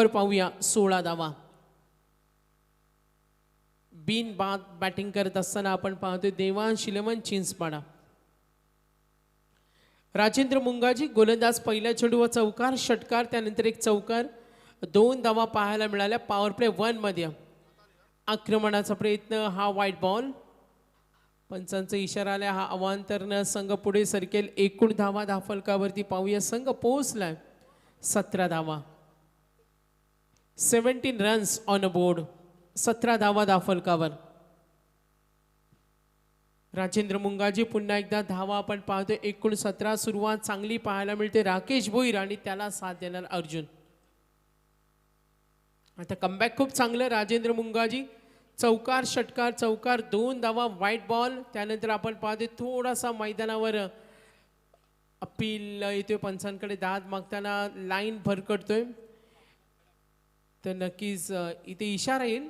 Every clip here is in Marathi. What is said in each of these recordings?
पाहूया 16 धावा. बिन बाद बॅटिंग करत असताना आपण पाहतोय देवांश 11 चिंचपाडा. राजेंद्र मुंगाजी गोलंदाज पहिल्या चेंडूवर चौकार षटकार, त्यानंतर एक चौकार, 2 धावा पाहायला मिळाल्या. पॉवर प्ले 1 मध्ये आक्रमणाचा प्रयत्न, हा वाईट बॉल. पंचांचा इशारा आला, हा अवांतरनं संघ पुढे सरकेल. एकूण धावा धाफलकावरती पाहूया, संघ पोहोचलाय 17 धावा. 17 रन्स ऑन अ बोर्ड, 17 धावा धाफलकावर. राजेंद्र मुंगाजी पुन्हा एकदा धावा आपण पाहतोय. एकूण 17. सुरुवात चांगली पाहायला मिळते. राकेश भोईर आणि त्याला साथ देणार अर्जुन. आता कमबॅक खूप चांगलं राजेंद्र मुंगाजी. चौकार षटकार, चौकार, 2 धावा, व्हाईट बॉल. त्यानंतर आपण पाहतोय थोडासा मैदानावर अपील येतोय पंचांकडे, दाद मागताना लाईन भरकटतोय. तर नक्कीच इथे इशारा येईल.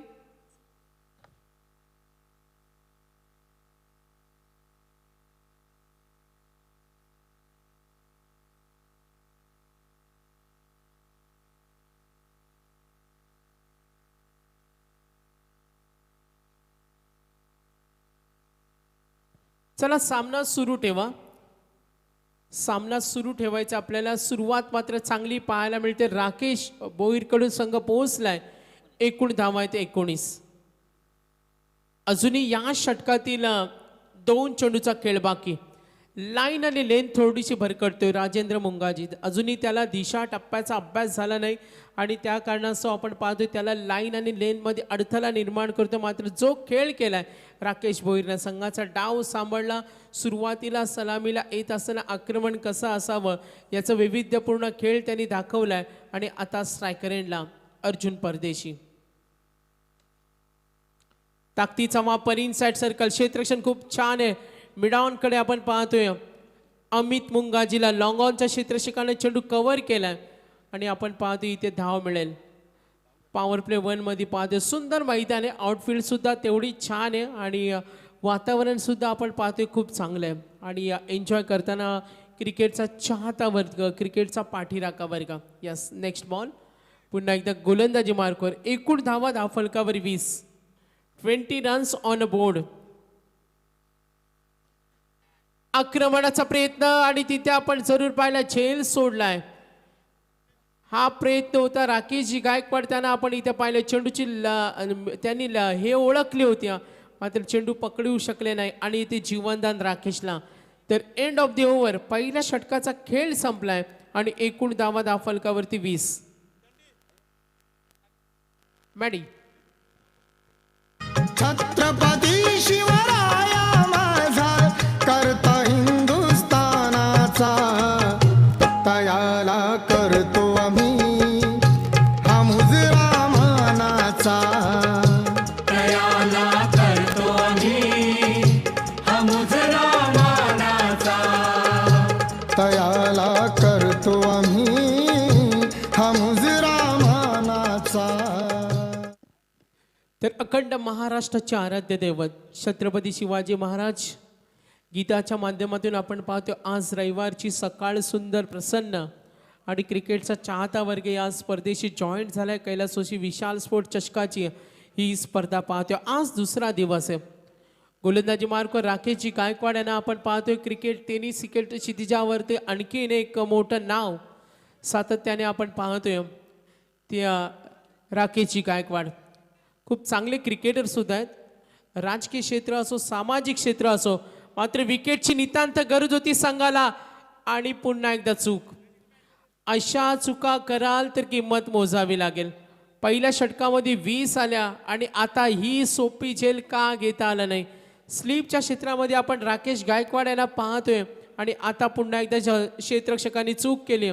चला सामना सुरू ठेवा. सामना सुरू ठेवायचा आपल्याला. सुरुवात मात्र चांगली पाहायला मिळते. राकेश भोईरकडून संघ पोहोचलाय. एकूण धावा आहेत 19. अजूनही या षटकातील 2 चेंडूचा खेळ बाकी. लाईन आणि लेन थोडीशी भरकटतोय राजेंद्र मुंगाजी. अजूनही त्याला दिशा टप्प्याचा अभ्यास झाला नाही आणि त्या कारणास्तव आपण पाहतोय त्याला लाईन आणि लेनमध्ये अडथळा निर्माण करतो. मात्र जो खेळ केलाय राकेश भोईरने, संघाचा डाव सांभाळला. सुरुवातीला सलामीला येत असताना आक्रमण कसं असावं याचं वैविध्यपूर्ण खेळ त्यांनी दाखवलाय. आणि आता स्ट्रायकर एंडला अर्जुन परदेशी. ताकदीचा वापर, इनसाइड सर्कल, क्षेत्ररक्षण खूप छान आहे. मिडॉन कडे आपण पाहतोय अमित मुंगाजीला लॉंग ऑनच्या क्षेत्ररक्षकाने चेंडू कव्हर केलाय आणि आपण पाहतोय इथे धाव मिळेल. पॉवर प्ले 1 मध्ये पाहतोय सुंदर मैदान आहे. आउटफील्ड सुद्धा तेवढी छान आहे आणि वातावरण सुद्धा आपण पाहतोय खूप चांगलं आहे. आणि एन्जॉय करताना क्रिकेटचा चाहता वर्ग, क्रिकेटचा पाठीराखा वर्ग. Yes, next ball. पुन्हा एकदा गोलंदाजी मार्कवर. एकूण धावा धाफलकावर 20. 20 रन्स ऑन अ बोर्ड. आक्रमणाचा प्रयत्न आणि तिथे आपण जरूर पाहिला झेल सोडलाय. हा प्रयत्न होता राकेशजी गायकवाड. त्यांना आपण इथे पाहिलं चेंडूची त्यांनी हे ओळखली होती, मात्र चेंडू पकडू शकले नाही आणि इथे जीवनदान राकेशला. तर एंड ऑफ द ओव्हर, पहिल्या षटकाचा खेळ संपलाय आणि एकूण धावा धाफलकावरती 20. मॅडी. छत्रपती शिवराया माझा करता हिंदुस्थानाचा, तयाला करतो आम्ही हा मुजरा मानाचा. तयाला करतो आम्ही हा मुजरा मानाचा. तयाला करतो आम्ही हा मुजरा मानाचा. तर अखंड महाराष्ट्राचे आराध्य दैवत छत्रपती शिवाजी महाराज गीताच्या माध्यमातून आपण पाहतो आज रविवारची सकाळ सुंदर प्रसन्न आणि क्रिकेटचा चाहता वर्ग या स्पर्धेशी जॉईंट झालाय. कैलासोशी विशाल स्पोर्ट चषकाची ही स्पर्धा पाहतोय. आज दुसरा दिवस आहे. गोलंदाजी मार्कवर राकेशजी गायकवाड यांना आपण पाहतोय. क्रिकेट टेनिस क्रिकेट क्षितिजावरती आणखीन एक मोठं नाव सातत्याने आपण पाहतोय ते राकेशजी गायकवाड. खूप चांगले क्रिकेटर सुद्धा आहेत. राजकीय क्षेत्र असो, सामाजिक क्षेत्र असो, मात्र विकेटची नितांत गरज होती संघाला आणि पुन्हा एकदा चूक. अशा चुका कराल तर किंमत मोजावी लागेल. पहिल्या षटकामध्ये 20 आल्या आणि आता ही सोपी झेल का घेता आलं नाही. स्लीपच्या क्षेत्रामध्ये आपण राकेश गायकवाड यांना पाहतोय आणि आता पुन्हा एकदा क्षेत्ररक्षकांनी चूक केली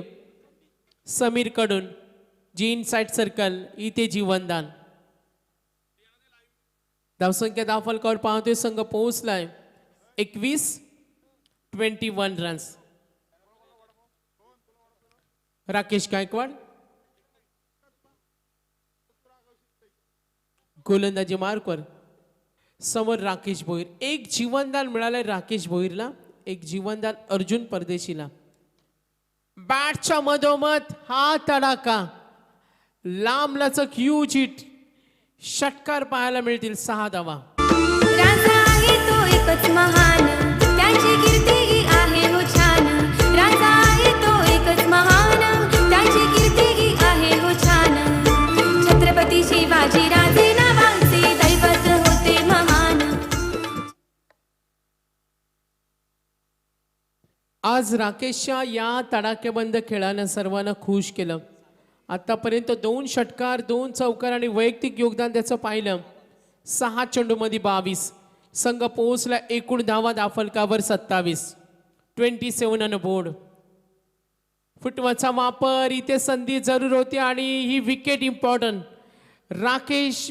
समीर कडून. जी इनसाइड सर्कल, इथे जीवनदान. धावसंख्या धाफलकावर पाहतोय संघ पोहोचलाय 21. 21 रन्स. राकेश गायकवाड गोलंदाजी मार्कवर. समोर राकेश भोईर. एक जीवनदान मिळालंय राकेश भोईरला, एक जीवनदान अर्जुन परदेशीला. बॅटच्या मधोमध हा तडाका. लांबलचक ह्यूज हिट षटकार पाहायला मिळतील 6 धावा. राजा आहे तो एकच महान, त्याची कीर्ती आहे हो छान. राजा आहे तो एकच महान, त्याची कीर्ती आहे हो छान. छत्रपती शिवाजी राजे नावाचे दैवत होते महान. आज राकेशच्या या तडाखेबंद खेळानं सर्वांना खुश केलं. आतापर्यंत 2 षटकार 2 चौकार आणि वैयक्तिक योगदान त्याचं पाहिलं. 6 चेंडूमध्ये 22. संघ पोहोचला एकूण धावा दाफलकावर 27. 27 ऑन बोर्ड. फुटवाचा वापर इथे संधी जरूर होती आणि ही विकेट इम्पॉर्टंट. राकेश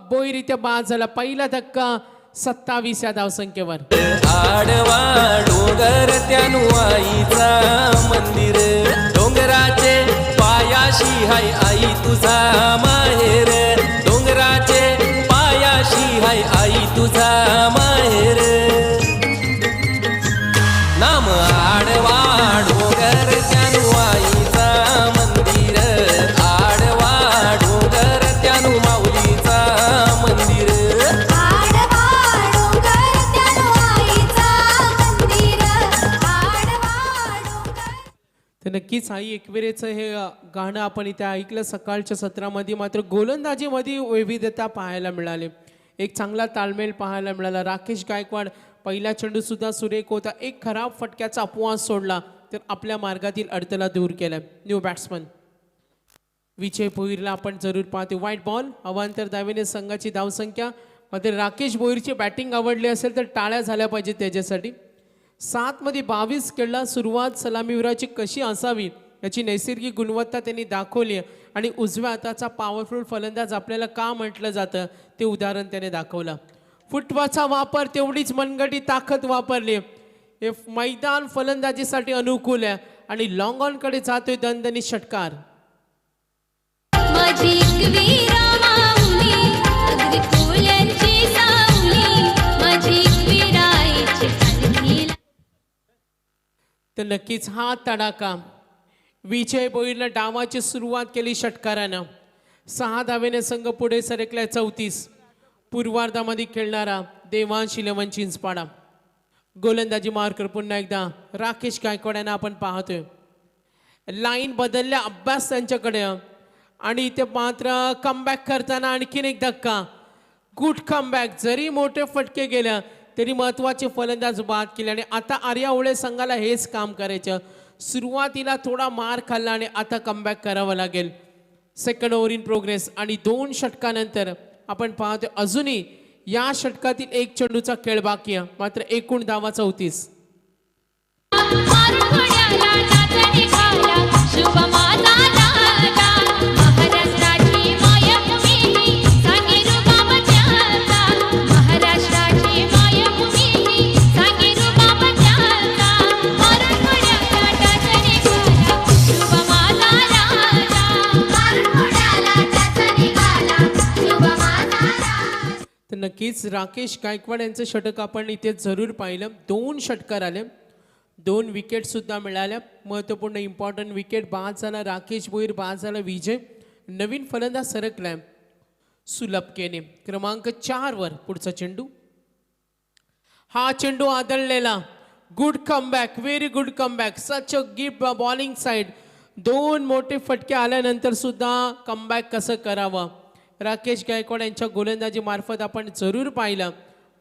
बोईर इथे बाद झाला. पहिला धक्का 27 या धावसंख्येवर. आडवा डोंगर त्यानु आईचा मंदिर, डोंगराचे पायाशी हाय आई तुझा माहेर, डोंगराचे पायाशी हाय आई तुझा माहेर. नाम आडवा डोंगर त्यानु आईचा मंदिर, आडवा डोंगर त्यानु माऊलीचा मंदिर. आडवा डोंगर त्यानो आईचा मंदिर, आडवा डोंगर. तर नक्कीच आई एकविरेचं हे गाणं आपण इथे ऐकलं सकाळच्या सत्रामध्ये. मात्र गोलंदाजीमध्ये विविधता पाहायला मिळाली. एक चांगला ताळमेळ पाहायला मिळाला. राकेश गायकवाड पहिला चेंडू सुद्धा सुरेख होता. एक खराब फटक्याचा अपवाद सोडला तर आपल्या मार्गातील अडथळा दूर केला. न्यू बॅट्समन विजय भोईरला आपण जरूर पाहतो. व्हाईट बॉल अवांतर धावेने संघाची धावसंख्या. मात्र राकेश भोईरची बॅटिंग आवडली असेल तर टाळ्या झाल्या पाहिजेत त्याच्यासाठी. 7 मध्ये 22 खेळला. सुरुवात सलामीवीराची कशी असावी याची नैसर्गिक गुणवत्ता त्यांनी दाखवली आहे आणि उजव्या हाताचा पॉवरफुल फलंदाज आपल्याला का म्हटलं जातं ते उदाहरण त्याने दाखवलं. फुटवाचा वापर तेवढीच मनगटी ताकद वापरली. हे मैदान फलंदाजीसाठी अनुकूल आहे आणि लॉंग ऑन कडे जातोय दणदणीत षटकार. माझी एकवीरा माऊली, अगदी फुलांची सावली. माझी एकवीरा आईची पालखी. तर नक्कीच हा तडाखा. विजय भोईरनं डावाची सुरुवात केली षटकारानं. 6 धावेने संघ पुढे सरकलाय 34. पूर्वार्धामध्ये खेळणारा देवांश 11 चिंचपाडा. गोलंदाजी मार्कर पुन्हा एकदा राकेश गायकवाड यांना आपण पाहतोय. लाईन बदलल्या अभ्यास त्यांच्याकडे आणि इथे मात्र कमबॅक करताना आणखीन एक धक्का. Good comeback. जरी मोठे फटके गेल्या तरी महत्त्वाचे फलंदाज बाद केले आणि आता आर्या ओळे संघाला हेच काम करायचं. सुरुवातीला थोडा मार खाल्ला आणि आता कमबॅक करावं लागेल. सेकंड ओव्हर इन प्रोग्रेस आणि 2 षटकानंतर आपण पाहतो अजूनही या षटकातील 1 चेंडूचा खेळ बाकी आहे. मात्र एकूण धावा 34. मारखोड्याला नाच निघाला, शुभ माझा दादा. महाराष्ट्राची मायभूमी सांगे रुबाब त्याचा. महाराष्ट्राची मायभूमी सांगे रुबाब त्याचा. मारखोड्याला नाच निघाला, शुभ माझा राजा. मारखोड्याला नाच निघाला, शुभ माझा राजा. तर नक्कीच राकेश गायकवाड यांचं षटक आपण इथे जरूर पाहिलं. 2 षटकार आले. 2 विकेट सुद्धा मिळाल्या. महत्त्वपूर्ण इम्पॉर्टंट विकेट बाद झाला राकेश भोईर, बाद झाला विजय. नवीन फलंदाज सरकलाय सुलभ केने. क्रमांक 4 वर पुढचा चेंडू. हा चेंडू आदळलेला. Good comeback, very good comeback. Such a gift bowling side. 2 मोठे फटके आल्यानंतर सुद्धा कमबॅक कसं करावं राकेश गायकवाड यांच्या गोलंदाजी मार्फत आपण जरूर पाहिलं.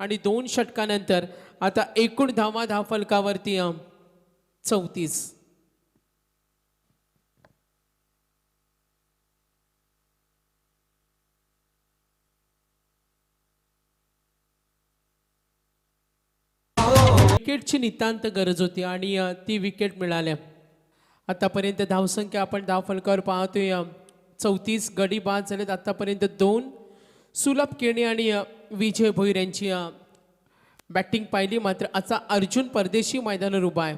आणि 2 षटकानंतर आता एकूण धावा धावफलकावरती 34. विकेटची नितांत गरज होती आणि ती विकेट मिळाल्या. आतापर्यंत धावसंख्या आपण धावफलकावर पाहतोय 34. गडी बाद झालेत आतापर्यंत 2. सुलभ केणे आणि विजय भोईर यांची बॅटिंग पाहिली. मात्र आता अर्जुन परदेशी मैदानावर उभा आहे.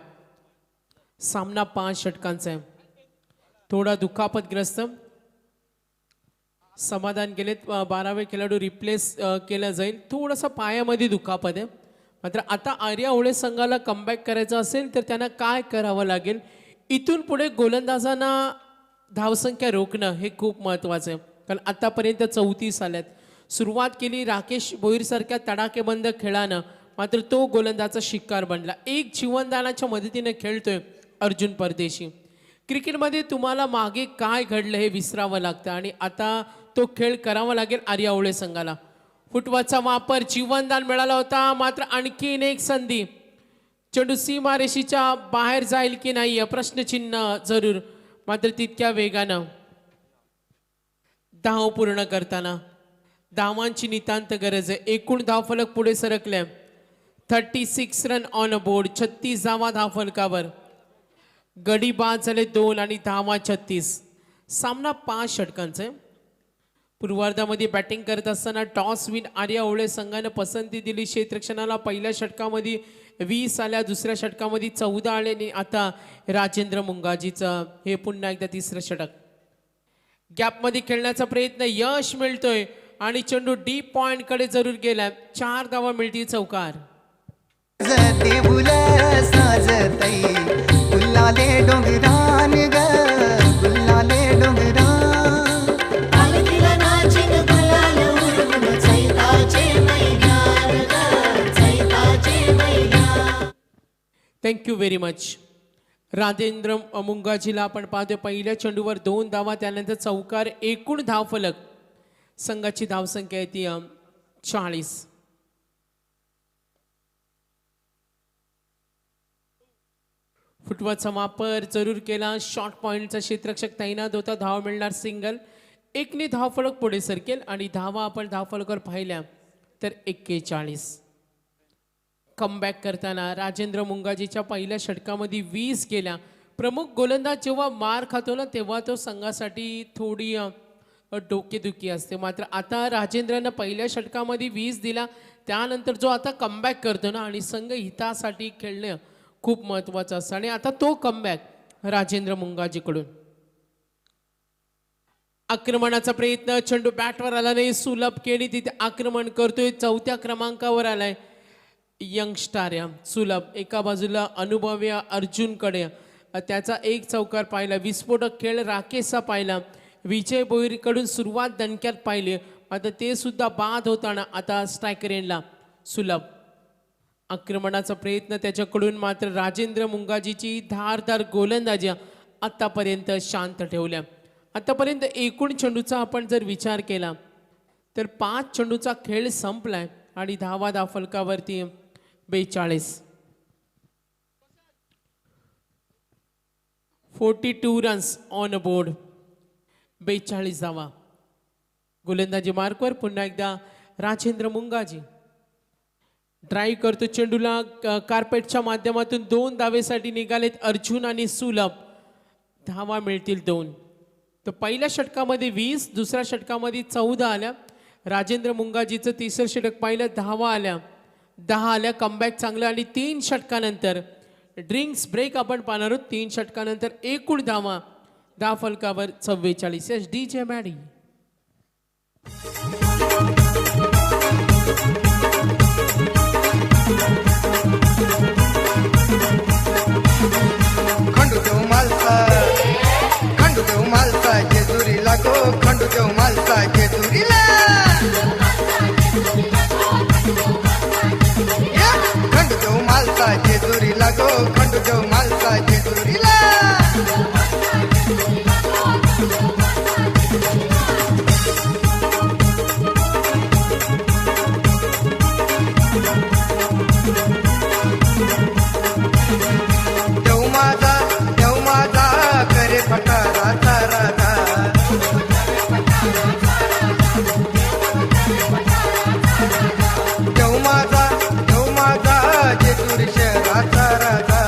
सामना 5 षटकांचा आहे. थोडा दुखापतग्रस्त. समाधान केलेत. 12वे खेळाडू रिप्लेस केला जाईल. थोडंसं पायामध्ये दुखापत आहे. मात्र आता आर्या ओळे संघाला कमबॅक करायचं असेल तर त्यांना काय करावं लागेल. इथून पुढे गोलंदाजांना धावसंख्या रोखणं हे खूप महत्त्वाचं आहे. कारण आतापर्यंत 34 आल्यात. सुरुवात केली राकेश भोईरसारख्या तडाखेबंद खेळानं, मात्र तो गोलंदाजा शिकार बनला. एक जीवनदानाच्या मदतीने खेळतोय अर्जुन परदेशी. क्रिकेटमध्ये तुम्हाला मागे काय घडलं हे विसरावं लागतं आणि आता तो खेळ करावा लागेल आर्या ओळे संघाला. फुटवाचा वापर, जीवनदान मिळाला होता, मात्र आणखीन एक संधी. चेंडू सीमारेषेच्या बाहेर जाईल की नाही या प्रश्नचिन्ह जरूर, मात्र तितक्या वेगानं धाव पूर्ण करताना धावांची नितांत गरज आहे. एकूण धावफलक पुढे सरकले. 36 रन ऑन बोर्ड. 36 धावा धावफलकावर. गडी बाद झाले 2 आणि धावा 36. सामना 5 षटकांचा आहे. पूर्वार्धामध्ये बॅटिंग करत असताना टॉस विन आर्या ओळे संघानं पसंती दिली क्षेत्ररक्षणाला. पहिल्या षटकामध्ये 20 आल्या, दुसऱ्या षटकामध्ये 14 आले आणि आता राजेंद्र मुंगाजीचं हे पुन्हा एकदा तिसरं षटक. गॅपमध्ये खेळण्याचा प्रयत्न, यश मिळतोय आणि चेंडू डीप पॉइंट कडे जरूर गेलाय. 4 धावा मिळतील चौकार. देऊल साजतई गुल्लाले डोंगरान ग गुल्लाले डोंगरान पालखीला नाचिन गुलाल उडवून चैताचे मैदान ग चैताचे मैदान. Thank you very much. राजेंद्र मुंगाजीला आपण पाहतोय पहिल्या चेंडूवर 2 धावा, त्यानंतर चौकार. एकूण धावफलक संघाची धावसंख्या आहे ती 40. फुटवाचा वापर जरूर केला. शॉर्ट पॉइंटचा क्षेत्ररक्षक तैनात होता. धाव मिळणार सिंगल. 1ने धावफलक पुढे सरकेल आणि धावा आपण धावफलकावर पाहिल्या तर 41. कमबॅक करताना राजेंद्र मुंगाजीच्या पहिल्या षटकामध्ये 20 केल्या. प्रमुख गोलंदाज जेव्हा मार खातो ना तेव्हा तो संघासाठी थोडी डोकेदुखी असते. मात्र आता राजेंद्रनं पहिल्या षटकामध्ये 20 दिला. त्यानंतर जो आता कमबॅक करतो ना आणि संघ हितासाठी खेळणं खूप महत्त्वाचं असतं आणि आता तो कमबॅक राजेंद्र मुंगाजीकडून. आक्रमणाचा प्रयत्न, चेंडू बॅटवर आला नाही. सुलभ केली तिथे आक्रमण करतोय. 4थ्या क्रमांकावर आलाय यंगस्टार या सुलभ. एका बाजूला अनुभवी अर्जुनकडे त्याचा एक चौकार पाहिला. विस्फोटक खेळ राकेशचा पाहिला. विजय भोईरकडून सुरुवात दणक्यात पाहिली, आता ते सुद्धा बाद होताना आता स्ट्रायकर एंडला सुलभ. आक्रमणाचा प्रयत्न त्याच्याकडून, मात्र राजेंद्र मुंगाजीची धारदार गोलंदाजी आतापर्यंत शांत ठेवल्या. आतापर्यंत एकूण चेंडूचा आपण जर विचार केला तर 5 चेंडूचा खेळ संपलाय आणि धावा धावफलकावरती 42. 42 रन्स ऑन बोर्ड. 42 धावा. गोलंदाजी मार्कवर पुन्हा एकदा राजेंद्र मुंगाजी. ड्राईव्ह करतो चेंडूला. कार्पेटच्या माध्यमातून 2 धावेसाठी निघालेत अर्जुन आणि सुलभ. धावा मिळतील 2. तर पहिल्या षटकामध्ये 20, दुसऱ्या षटकामध्ये 14 आल्या. राजेंद्र मुंगाजीचं तिसरं षटक पाहिलं, धावा आल्या 10 आल्या. कमबॅक चांगलं आणि 3 षटकानंतर ड्रिंक्स ब्रेक आपण पाहणार आहोत. 3 षटकानंतर एकूण धावा धावफलकावर 44. एस DJ मॅडी. खंडूदेव मालसा जेजुरीला गो खंडूदेव मालसा जेजुरीला खंडूदेव मालसा जेजुरीला गो खंडूदेव मालसा जेजुरीला देव माझा करे फटाराचा राजा देव माझा जेजुरी शहराचा राजा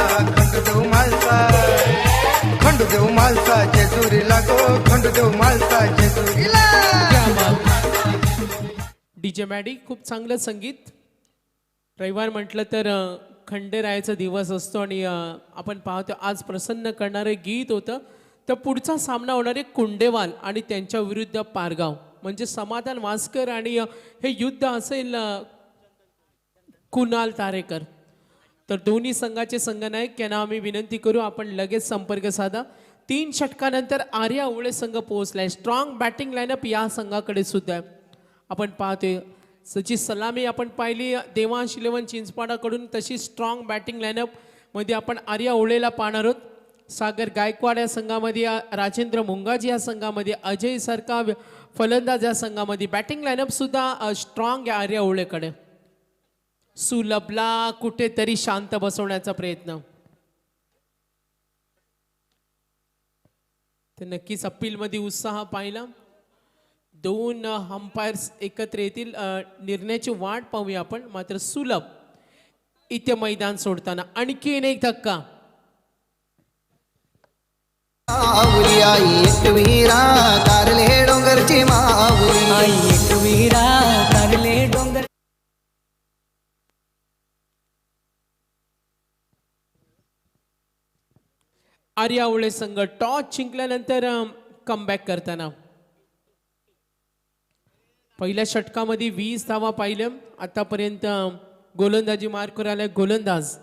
खंडूदेव मालसा जेजुरीला गो खंडूदेव मालसा जेजुरीला. DJ Maddy. खूप चांगलं संगीत. रविवार म्हटलं तर खंडेरायाचा दिवस असतो आणि आपण पाहतो आज प्रसन्न करणारे गीत होतं. तर पुढचा सामना होणार आहे कुंडेवाल आणि त्यांच्या विरुद्ध पारगाव, म्हणजे समाधान वासकर आणि हे युद्ध असेल कुणाल तारेकर. तर दोन्ही संघाचे संघनायक यांना आम्ही विनंती करू आपण लगेच संपर्क साधा. 3 षटकानंतर आर्या ओवळे संघ पोहोचलाय. स्ट्रॉंग बॅटिंग लाईनअप या संघाकडे सुद्धा आहे. आपण पाहतोय सची सलामी आपण पाहिली देवांश 11 चिंचपाडाकडून, तशी स्ट्रॉंग बॅटिंग लाईनअप मध्ये आपण आर्या ओवळेला पाहणार आहोत. सागर गायकवाड या संघामध्ये, राजेंद्र मुंगाजी या संघामध्ये, अजय सारखा फलंदाज या संघामध्ये. बॅटिंग लाईनअप सुद्धा स्ट्रॉंग आहे आर्या ओवळेकडे. सुलभला कुठेतरी शांत बसवण्याचा प्रयत्न, तर नक्कीच अपीलमध्ये उत्साह पाहिला. 2 अंपायर्स एकत्र येतील, निर्णयाची वाट पाहूया आपण. मात्र सुलभ इथे मैदान सोडताना आणखीन एक धक्का. माऊली आई एकवीरा कारले डोंगरची माऊली आई एकवीरा कारले डोंगर. आर्या ओवळे संघ टॉस जिंकल्यानंतर कमबॅक करताना पहिल्या षटकामध्ये 20 धावा पाहिल्या. आतापर्यंत गोलंदाजी मार्कवर आलाय गोलंदाज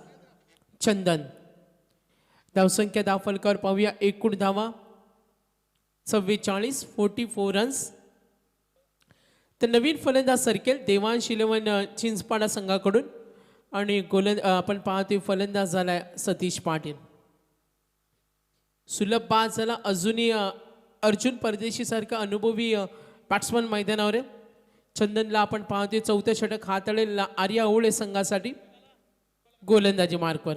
चंदन. धावसंख्या धावफलकावर पाहूया. एकूण धावा 44, 44 रन्स. तर नवीन फलंदाज सरकेल देवांश 11 चिंचपाडा संघाकडून, आणि आपण पाहतोय फलंदाज झालाय सतीश पाटील. सुलभ बाद झाला. अजूनही अर्जुन परदेशी सारखा अनुभवी बॅट्समन मैदानावर आहे. चंदनला आपण पाहतोय 4थं षटक हाताळलेला आर्या ओवळे संघासाठी गोलंदाजी मार्कवर.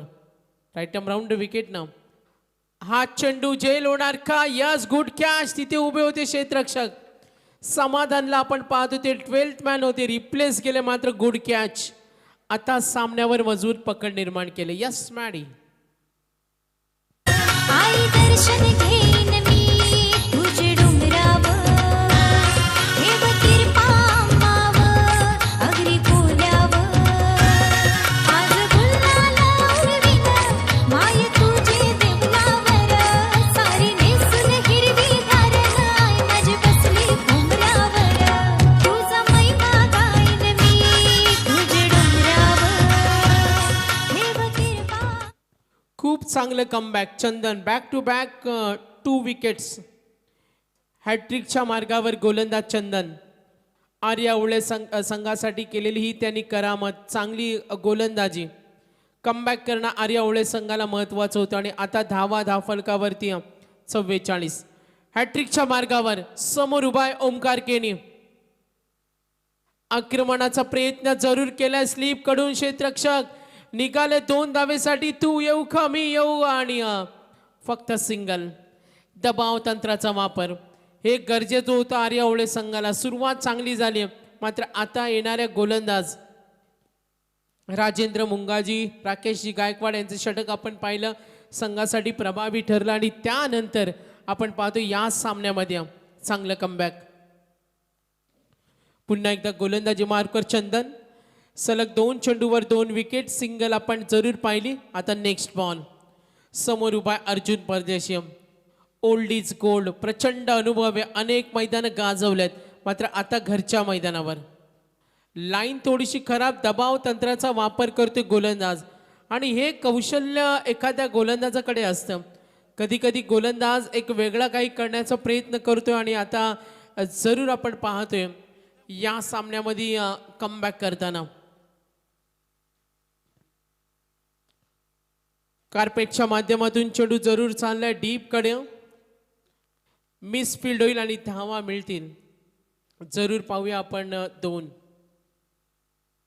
राईट आर्म राऊंड विकेट ना. हा चेंडू जेल होणार का? Yes, good catch. तिथे उभे होते क्षेत्ररक्षक समाधानला आपण पाहतो ते 12th मॅन होते, रिप्लेस केले. मात्र गुड कॅच. आता सामन्यावर मजबूत पकड निर्माण केले. Yes Maddy. आई दर्शन घेईन मी तुझे डोंगरावर, ठेव कृपा मावर अगदी कोल्यावर. आज गुलाला उडवीन माय तुझे देवलावर, सारी नेसून हिरवी धारण माझी बसली घुमरावर. तुझा महिमा गाईन मी तुझे डोंगरावर, ठेव कृपा. खूप चांगलं comeback Chandan. Back to back 2 wickets. हॅट्रिकच्या मार्गावर गोलंदाज चंदन. आर्या ओवळे संघासाठी केलेली ही त्यांनी करामत, चांगली गोलंदाजी. कमबॅक करणं आर्या ओवळे संघाला महत्त्वाचं होतं. आणि आता धावफलकावरती 44. हॅट्रिकच्या मार्गावर समोर उभा आहे ओमकार केनी. आक्रमणाचा प्रयत्न जरूर केलाय स्लीप कडून क्षेत्ररक्षक. निघाले 2 धावेसाठी. तू येऊ का मी येऊ, आणि फक्त सिंगल. दबाव तंत्राचा वापर हे गरजेचं होतं आर्या ओवळे संघाला. सुरुवात चांगली झाली, मात्र आता येणाऱ्या गोलंदाज राजेंद्र मुंगाजी, राकेशजी गायकवाड यांचं षटक आपण पाहिलं, संघासाठी प्रभावी ठरलं. आणि त्यानंतर आपण पाहतो या सामन्यामध्ये चांगलं कमबॅक. पुन्हा एकदा गोलंदाजी मार्कवर चंदन. सलग 2 चेंडूवर 2 विकेट. सिंगल आपण जरूर पाहिली. आता नेक्स्ट बॉल. समोर उभा अर्जुन परदेशी. Old is gold. प्रचंड अनुभव आहे, अनेक मैदानं गाजवल्यात, मात्र आता घरच्या मैदानावर. लाईन थोडीशी खराब. दबाव तंत्राचा वापर करतोय गोलंदाज, आणि हे कौशल्य एखाद्या गोलंदाजाकडे असतं. कधी कधी गोलंदाज एक वेगळा काही करण्याचा प्रयत्न करतोय, आणि आता जरूर आपण पाहतोय या सामन्यामध्ये कमबॅक करताना. कार्पेटच्या माध्यमातून चेंडू जरूर चाललाय डीप कडे. मिस फील्ड होईल आणि धावा मिळतील. जरूर पाहूया आपण 2.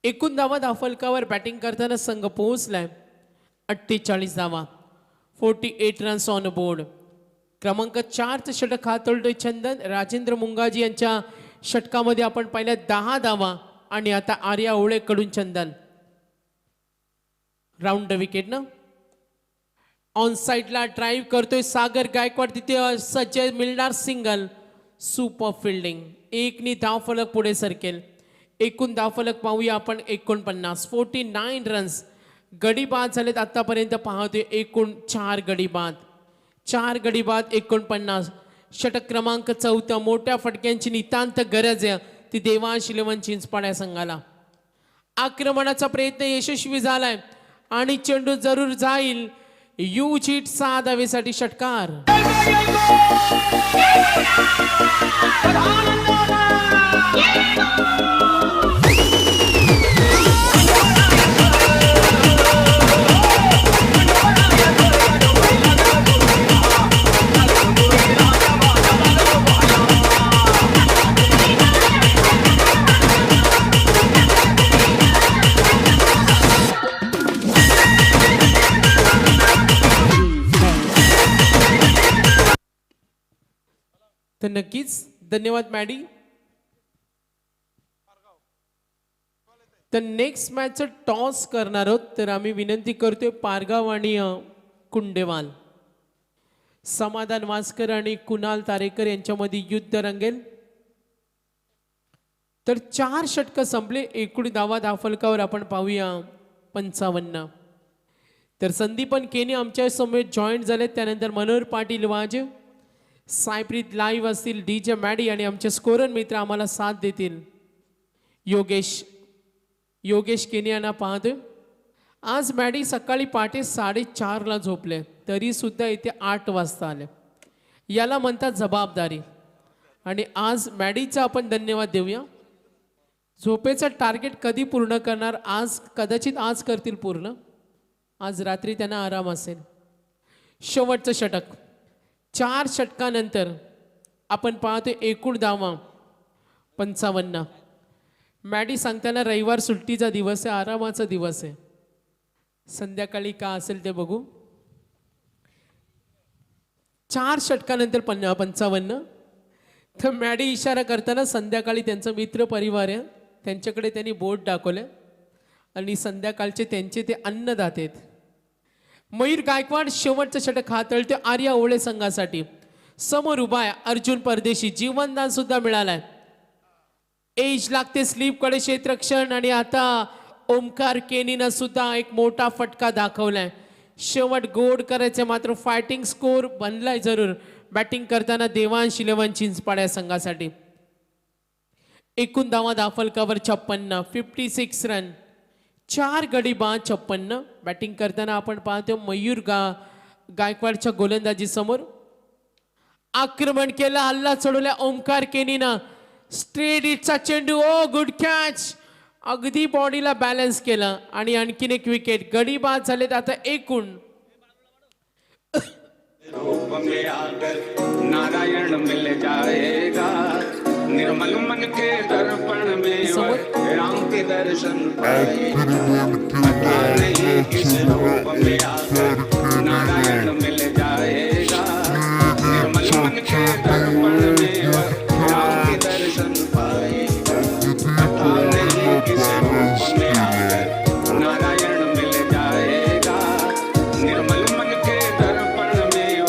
एकूण धावा धावफलकावर बॅटिंग करताना संघ पोहोचलाय 48 धावा. 48 रन्स ऑन बोर्ड. क्रमांक 4चं षटक हाताळतोय चंदन. राजेंद्र मुंगाजी यांच्या षटकामध्ये आपण पाहिल्या 10 धावा. आणि आता आर्या ओवळे कडून चंदन. राऊंड विकेट ना. ऑन साइडला ड्राईव्ह करतोय सागर गायकवाड. तिथे सज्ज मिळणार सिंगल. Super fielding. 1नी धावफलक पुढे सरकेल. एकूण धावफलक पाहूया आपण 49. 49 रन्स. गडी बाद झालेत आतापर्यंत पाहतोय. एकूण 4 गडी बाद. 4 गडी बाद 49. षटक क्रमांक 4. मोठ्या फटक्यांची नितांत गरज आहे ती देवांश 11 चिंचपाडा संघाला. आक्रमणाचा प्रयत्न यशस्वी झालाय, आणि चेंडू जरूर जाईल. यूज हिट 6 धावेसाठी षटकार. तर नक्कीच धन्यवाद मॅडी. तर नेक्स्ट मॅचचं टॉस करणार आहोत. तर आम्ही विनंती करतोय पारगाव आणि कुंडेवाल, समाधान वासकर आणि कुणाल तारेकर यांच्यामध्ये युद्ध रंगेल. तर 4 षटकं संपले. एकूण धावा धाफलकावर आपण पाहूया 55. तर संदीपन केने आमच्या समोर जॉईंट झाले. त्यानंतर मनोहर पाटील वाजे, सायप्रीत लाईव्ह असतील, DJ मॅडी आणि आमचे स्कोरर मित्र आम्हाला साथ देतील. योगेश केने यांना पाहतोय. आज मॅडी सकाळी पहाटे 4:30ला झोपले, तरी सुद्धा इथे 8 वाजता आले. याला म्हणतात जबाबदारी. आणि आज मॅडीचा आपण धन्यवाद देऊया. झोपेचं टार्गेट कधी पूर्ण करणार? आज कदाचित आज करतील पूर्ण. आज रात्री त्यांना आराम असेल. शेवटचं षटक. 4 षटकानंतर आपण पाहतोय एकूण धावा 55. मॅडी सांगताना रविवार सुट्टीचा दिवस आहे, आरामाचा दिवस आहे. संध्याकाळी का असेल ते बघू. 4 षटकानंतर 55. तर मॅडी इशारा करताना संध्याकाळी त्यांचा मित्र परिवार आहे, त्यांच्याकडे त्यांनी बोट दाखवले आणि संध्याकाळचे त्यांचे ते अन्नदाते आहेत. मयूर गायकवाड शेवटचं षटक हाताळतो आर्या ओळे संघासाठी. समोर उभा आहे अर्जुन परदेशी, जीवनदान सुद्धा मिळालाय. एज लागते स्लीपकडे क्षेत्ररक्षण. आणि आता ओमकार केनीनं सुद्धा एक मोठा फटका दाखवलाय. शेवट गोड करायचे, मात्र फायटिंग स्कोर बनलाय जरूर. बॅटिंग करताना देवांश 11 चिंचपाड्या संघासाठी. एकूण धावा दाफलकावर 56, 56 रन, 4 गडी बाद 56. बॅटिंग करताना आपण पाहतो मयूर गायकवाडच्या गोलंदाजी समोर आक्रमण केलं, हल्ला चढवल्या ओमकार केनीनं. स्ट्रेट हिटचा चेंडू, ओ गुड कॅच, अगदी बॉडीला बॅलन्स केलं आणि आणखीन एक विकेट. गडी बाद झालेत आता एकूण. रूप में आकर नारायण मिल जाएगा, निर्मल मन के दर्पण में राम के दर्शन पाएगा. पता नहीं किस रूप में आकर नारायण मिल जाएगा, निर्मल मन के दर्पण में राम के दर्शन पाएगा. पता नहीं किस रूप में आकर नारायण मिल जाएगा, निर्मल मन के दर्पण में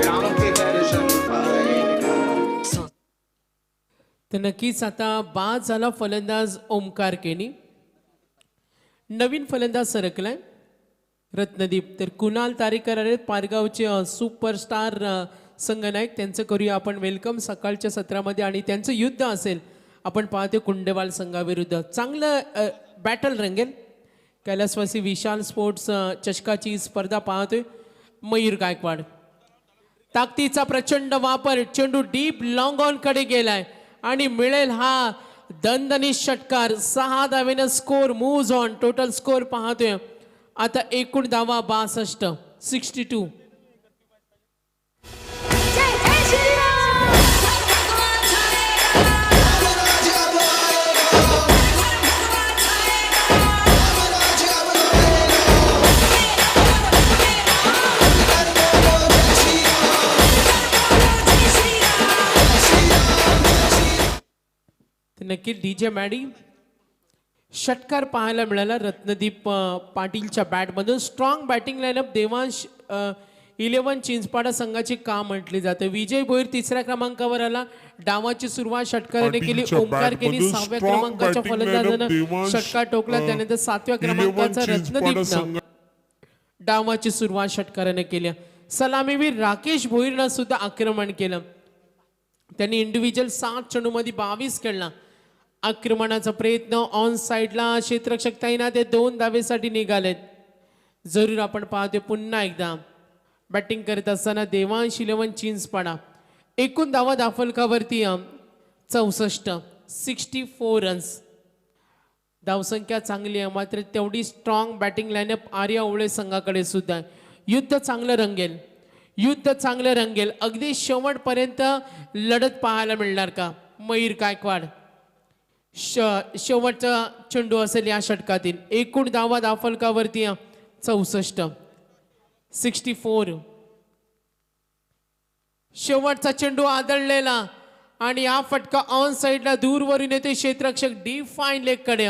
राम के दर्शन पाएगा. तर नक्कीच आता बाद झाला फलंदाज ओमकार केनी. नवीन फलंदाज सरकलाय रत्नदीप. तर कुणाल तारेकर आहेत पारगावचे सुपरस्टार संघनायक. त्यांचं करूया आपण वेलकम सकाळच्या सत्रामध्ये. आणि त्यांचं युद्ध असेल आपण पाहतो कुंडेवाल संघाविरुद्ध. चांगलं बॅटल रंगेल. कैलासवासी विशाल स्पोर्ट्स चषकाची स्पर्धा पाहतोय. मयूर गायकवाड, ताकदीचा प्रचंड वापर, चेंडू डीप लॉंग ऑन कडे गेलाय आणि मिळेल हा दणदणीत षटकार. 6 धावेनं score moves on. Total score पाहतोय आता एकूण धावा 62, 62. जय जय श्रीराम. तर नक्की DJ मॅडी षटकार पाहायला मिळाला रत्नदीप पाटीलच्या बॅटमधून. Strong batting lineup Devansh 11 Chinchpada संघाची का म्हटली जाते. विजय भोईर 3ऱ्या क्रमांकावर आला. डावाची सुरुवात षटकाराने केली. ओमकार केनी 6व्या क्रमांकाच्या फलंदाजानं षटकार टोकला. त्यानंतर 7व्या क्रमांकाचा रत्नदीपनं डावाची सुरुवात षटकाराने केली. सलामीवीर राकेश भोईरनं सुद्धा आक्रमण केलं. त्यांनी इंडिव्हिज्युअल 7 चेंडूमध्ये 22 खेळला. आक्रमणाचा प्रयत्न ऑन साईडला क्षेत्ररक्षक तैनात आहे. 2 धावेसाठी निघालेत. जरूर आपण पाहतोय पुन्हा एकदा बॅटिंग करत असताना देवांश इलेव्हन चिंचपाडा एकूण धावा दाफलकावरती 64 64 रन्स. धावसंख्या चांगली आहे मात्र तेवढी strong batting line-up Arya Owale संघाकडे सुद्धा. युद्ध चांगलं रंगेल, युद्ध चांगलं रंगेल. अगदी शेवटपर्यंत लढत पाहायला मिळणार का? मयूर गायकवाड शेवटचा चेंडू असेल या षटकातील. एकूण धावा दाफलकावरती 64 64. शेवटचा चेंडू आदळलेला आणि हा फटका ऑन साईडला दूरवरून येते क्षेत्ररक्षक डिफाईन लेग कडे.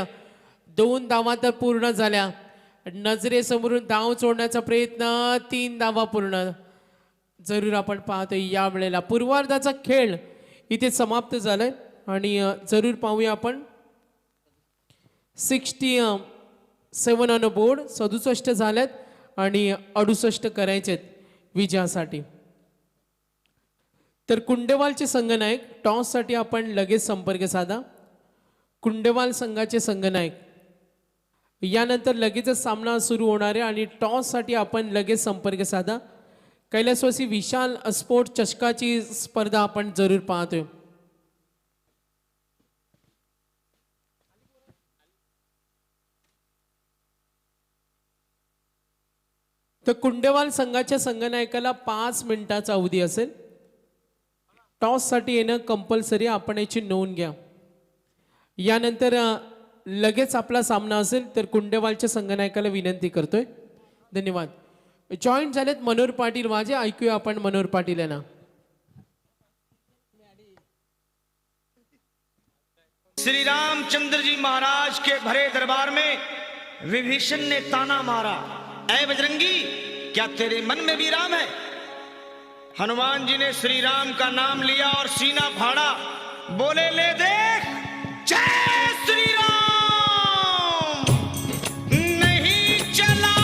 2 धावा तर पूर्ण झाल्या. नजरेसमोरून धाव सोडण्याचा प्रयत्न, 3 धावा पूर्ण. जरूर आपण पाहतो या वेळेला पूर्वार्धाचा खेळ इथे समाप्त झालाय आणि जरूर पाहूया आपण 67 ऑन बोर्ड 67 झाल्यात आणि 68 करायचेत विजयासाठी. तर कुंडेवालचे संघनायक टॉससाठी आपण लगेच संपर्क साधा. कुंडेवाल संघाचे संघनायक यानंतर लगेचच सामना सुरू होणार आहे आणि टॉससाठी आपण लगेच संपर्क साधा. कैलासवासी विशाल स्पोर्ट चषकाची स्पर्धा आपण जरूर पाहतोय. तर कुंडेवाल संघाच्या संघनायकाला 5 मिनिटाचा अवधी असेल. टॉससाठी येणं कंपल्सरी, आपण याची नोंद घ्या. यानंतर लगेच आपला सामना असेल तर कुंडेवालच्या संघनायकाला विनंती करतोय. धन्यवाद. जॉईंट झालेत मनोहर पाटील वाजे. ऐकूया आपण मनोहर पाटील यांना. श्री रामचंद्र जी महाराज के भरे दरबार में विभीषण ने ताना मारा, ऐ बजरंगी क्या तेरे मन में भी राम है? हनुमान जी ने श्री राम का नाम लिया और सीना फाड़ा, बोले ले देख जय श्री राम। नहीं चला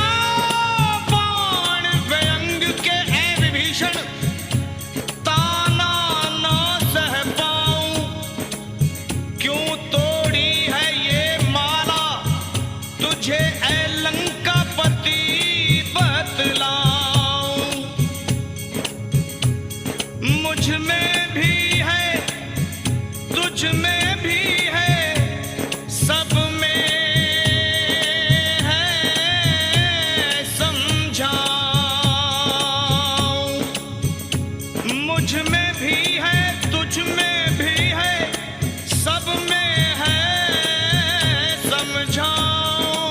बाण व्यंग के ऐ विभीषण, ताना ना सह पाऊं, क्यों तोड़ी है ये माला तुझे ऐ लंकापति बतलाऊं। मुझ में भी है तुझ में भी है, सब में है समझाऊं। मुझ में भी है तुझ में भी है, सब में है समझाऊं।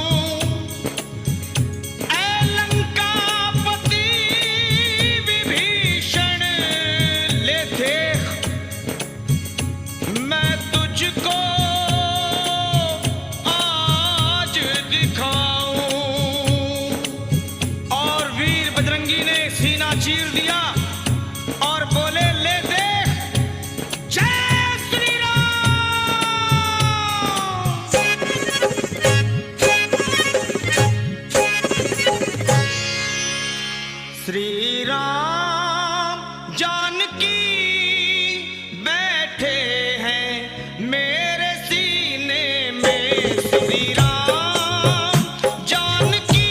ऐ लंकापति विभीषण ले देख, मैं तुझको आज दिखाऊं। और वीर बजरंगी ने सीना चीर दिया और बोले ले देख जय श्री राम। श्री राम जानकी बैठे हैं मेरे सीने में, श्री राम जानकी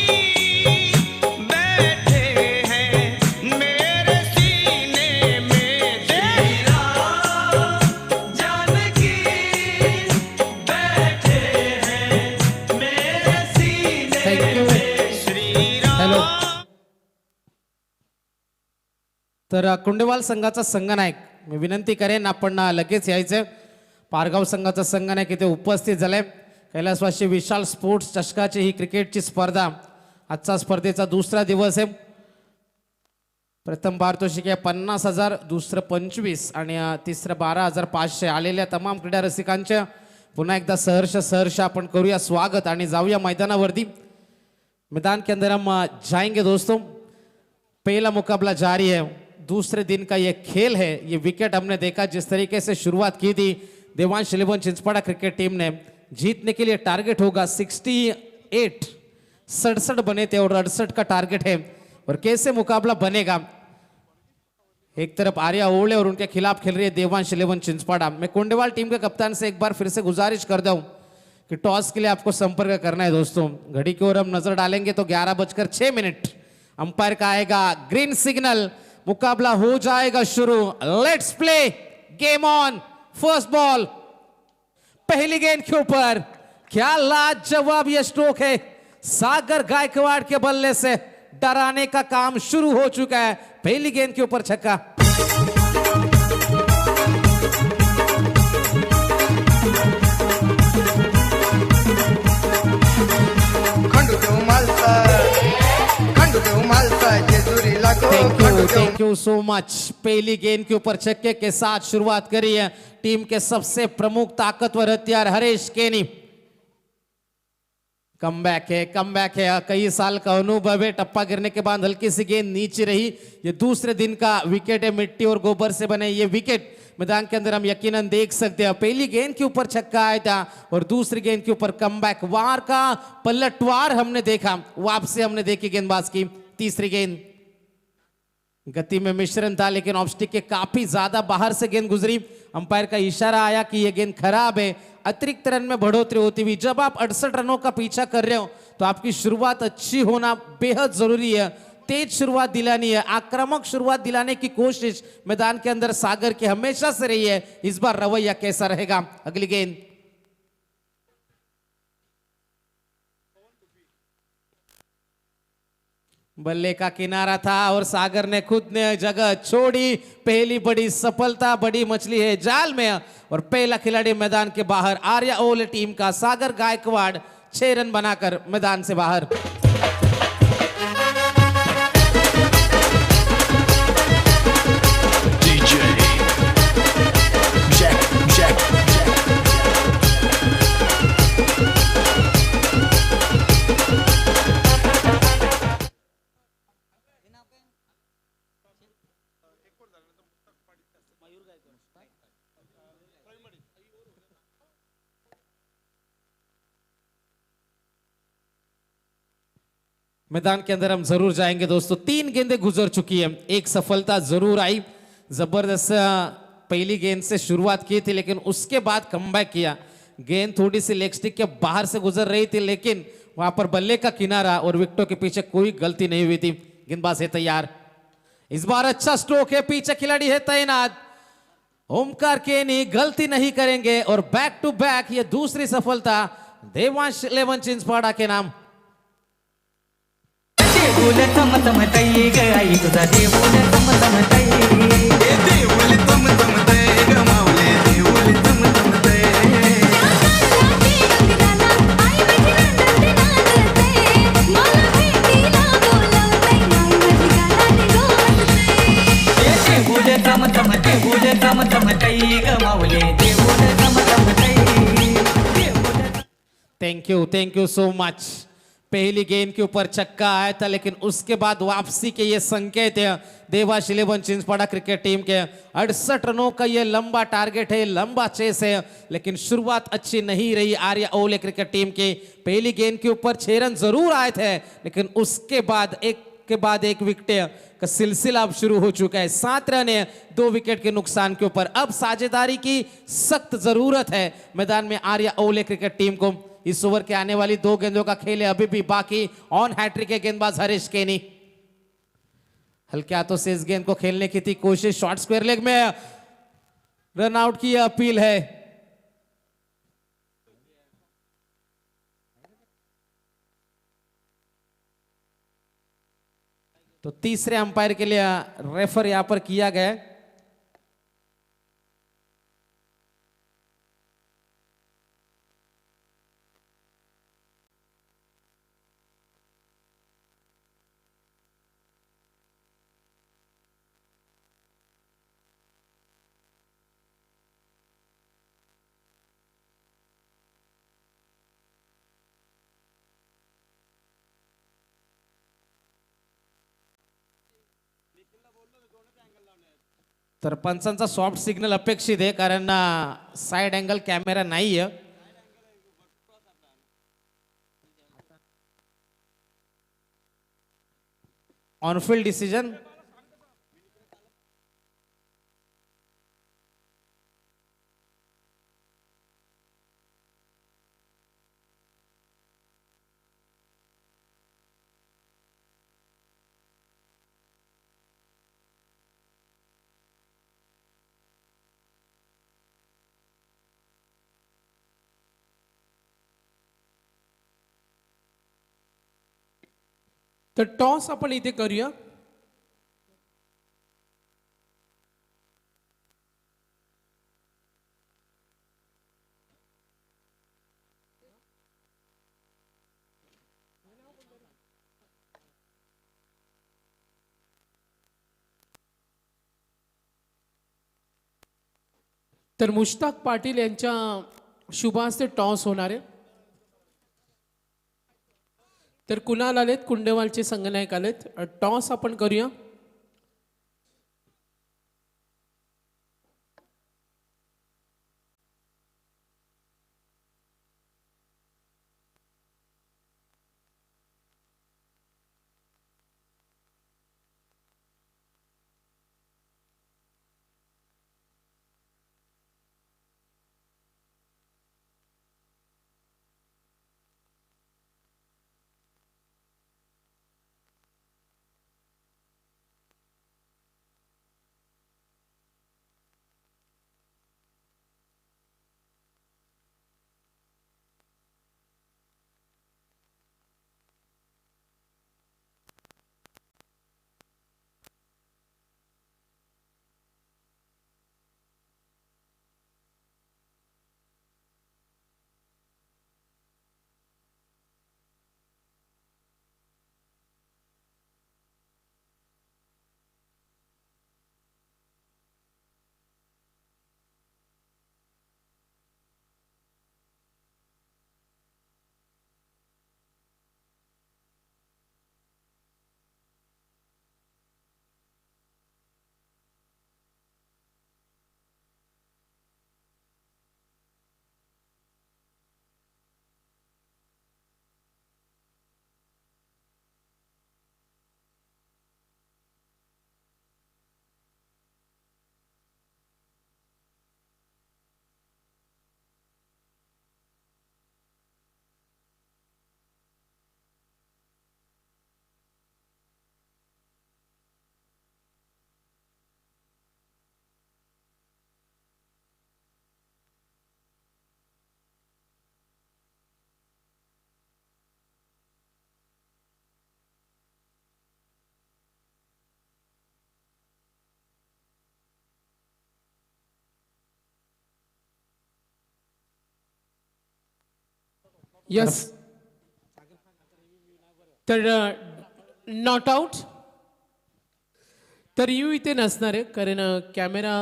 बैठे हैं मेरे सीने में। श्री राम जानकी बैठे हैं मेरे सीने थँक्यू. में। श्री हॅलो. राम तर कुंडेवाल संघाचा संघनायक मी विनंती करेन आपण लगेच यायचं. पारगाव संघाचा संघनायक इथे उपस्थित झालाय. कैलासवासी विशाल स्पोर्ट्स चषकाची ही क्रिकेटची स्पर्धा आजचा स्पर्धेचा दुसरा दिवस आहे. प्रथम पारितोषिक आहे 50,000, दुसरं 25 आणि तिसरं 12,500. आलेल्या तमाम क्रीडा रसिकांच्या पुन्हा एकदा सहर्ष आपण करूया स्वागत आणि जाऊया मैदानावरती. मैदान के अंदर हम जाएंगे दोस्तों. पहला मुकाबला जारी है, दूसरे दिन का ये खेल है. ये विकेट हमने देखा जिस तरीके से शुरुआत की थी Devansh eleven Chinchpada cricket team ने. जीतने के लिए टारगेट होगा 68, 67 बने थे और 68 का टारगेट है. और कैसे मुकाबला बनेगा, एक तरफ आर्या ओवळे और उनके खिलाफ खेल रही है देवांश इलेवन चिंचपाड़ा. मैं कुंडेवाल टीम के कप्तान से एक बार फिर से गुजारिश कर दूं कि टॉस के लिए आपको संपर्क करना है दोस्तों. घड़ी की ओर हम नजर डालेंगे तो 11:06 अंपायर का आएगा ग्रीन सिग्नल, मुकाबला हो जाएगा शुरू। Let's play, game on. First ball, पहली गेंद के ऊपर क्या लाजवाब ये स्ट्रोक है। सागर गायकवाड़ के बल्ले से डराने का काम शुरू हो चुका है। पहली गेंद के ऊपर छक्का। Thank you so much. पहली गेंद के ऊपर छक्के के साथ शुरुआत करी है टीम के सबसे प्रमुख ताकतवर हथियार हरीश केनी। कमबैक है। कई साल का अनुभव है। टप्पा गिरने के बाद हल्की सी गेंद नीचे रही। ये दूसरे दिन का विकेट है, मिट्टी और गोबर से बने ये विकेट मैदान के अंदर हम यकीनन देख सकते हैं। पहली गेंद के ऊपर छक्का आया था और दूसरी गेंद के ऊपर कमबैक, वार का पलटवार हमने देखा, वापसी हमने देखी गेंदबाज की। तीसरी गेंद गति में मिश्रण था लेकिन ऑफस्टिक के काफी ज्यादा बाहर से गेंद गुजरी। अंपायर का इशारा आया कि यह गेंद खराब है। अतिरिक्त रन में बढ़ोतरी होती हुई। जब आप 68 रनों का पीछा कर रहे हो तो आपकी शुरुआत अच्छी होना बेहद जरूरी है। तेज शुरुआत दिलानी है, आक्रामक शुरुआत दिलाने की कोशिश मैदान के अंदर सागर की हमेशा से रही है। इस बार रवैया कैसा रहेगा? अगली गेंद बल्ले का किनारा था और सागर ने खुद ने जगह छोड़ी। पहली बड़ी सफलता, बड़ी मछली है जाल में और पहला खिलाड़ी मैदान के बाहर। आर्या ओले टीम का सागर गायकवाड़ 6 रन बनाकर मैदान से बाहर। मैदान के अंदर हम जरूर जाएंगे दोस्तों। 3 गेंदें गुजर चुकी है, एक सफलता जरूर आई। जबरदस्त पहली गेंद से शुरुआत की थी लेकिन उसके बाद कमबैक किया। गेंद थोड़ी सी लेग स्टिक के बाहर से गुजर रही थी लेकिन वहां पर बल्ले का किनारा और विकेटों के पीछे कोई गलती नहीं हुई थी। गेंदबाज है तैयार। इस बार अच्छा स्ट्रोक है, पीछे खिलाड़ी है तैनात। ओमकार केनी गलती नहीं करेंगे और बैक टू बैक ये दूसरी सफलता देवांश 11 चिंचपाड़ा के नाम। देऊल तम तम तई ग आई तुझा देऊल तम तम तई ए देऊल तम तम तई ग माऊले देऊल तम तम तई देऊल तम तम तई ग माऊले देऊल तम तम तई। Thank you so much. पहली गेंद के ऊपर छक्का आया था लेकिन उसके बाद वापसी के ये संकेत है देवांश 11 चिंचपाड़ा क्रिकेट टीम के। 68 रनों का ये लंबा टारगेट है, लंबा चेस है लेकिन शुरुआत अच्छी नहीं रही आर्या ओले क्रिकेट टीम की। पहली गेंद के ऊपर 6 रन जरूर आए थे लेकिन उसके बाद एक विकेट का सिलसिला अब शुरू हो चुका है। 7 रन है 2 विकेट के नुकसान के ऊपर। अब साझेदारी की सख्त जरूरत है मैदान में आर्या ओले क्रिकेट टीम को। इस ओवर के आने वाली 2 गेंदों का खेल है अभी भी बाकी। ऑन हैट्रिक के गेंदबाज हरीश केनी। हल्के हाथों से इस गेंद को खेलने की थी कोशिश। शॉर्ट स्क्वायर लेग में रन आउट की अपील है। तो तीसरे अंपायर के लिए रेफर यहां पर किया गया। तर पंचांचा सॉफ्ट सिग्नल अपेक्षित आहे कारण साइड अँगल कॅमेरा नाही आहे। ऑन फील्ड डिसिजन तर टॉस आपण इथे करूया. तर मुश्ताक पाटील यांच्या शुभास्ते टॉस होणार आहे. तर कुणाल आलेत, कुंडेवालचे संघनायक आलेत. टॉस आपण करूया. यस. तर नॉट आउट. तर यू इथे नसणार आहे कारण कॅमेरा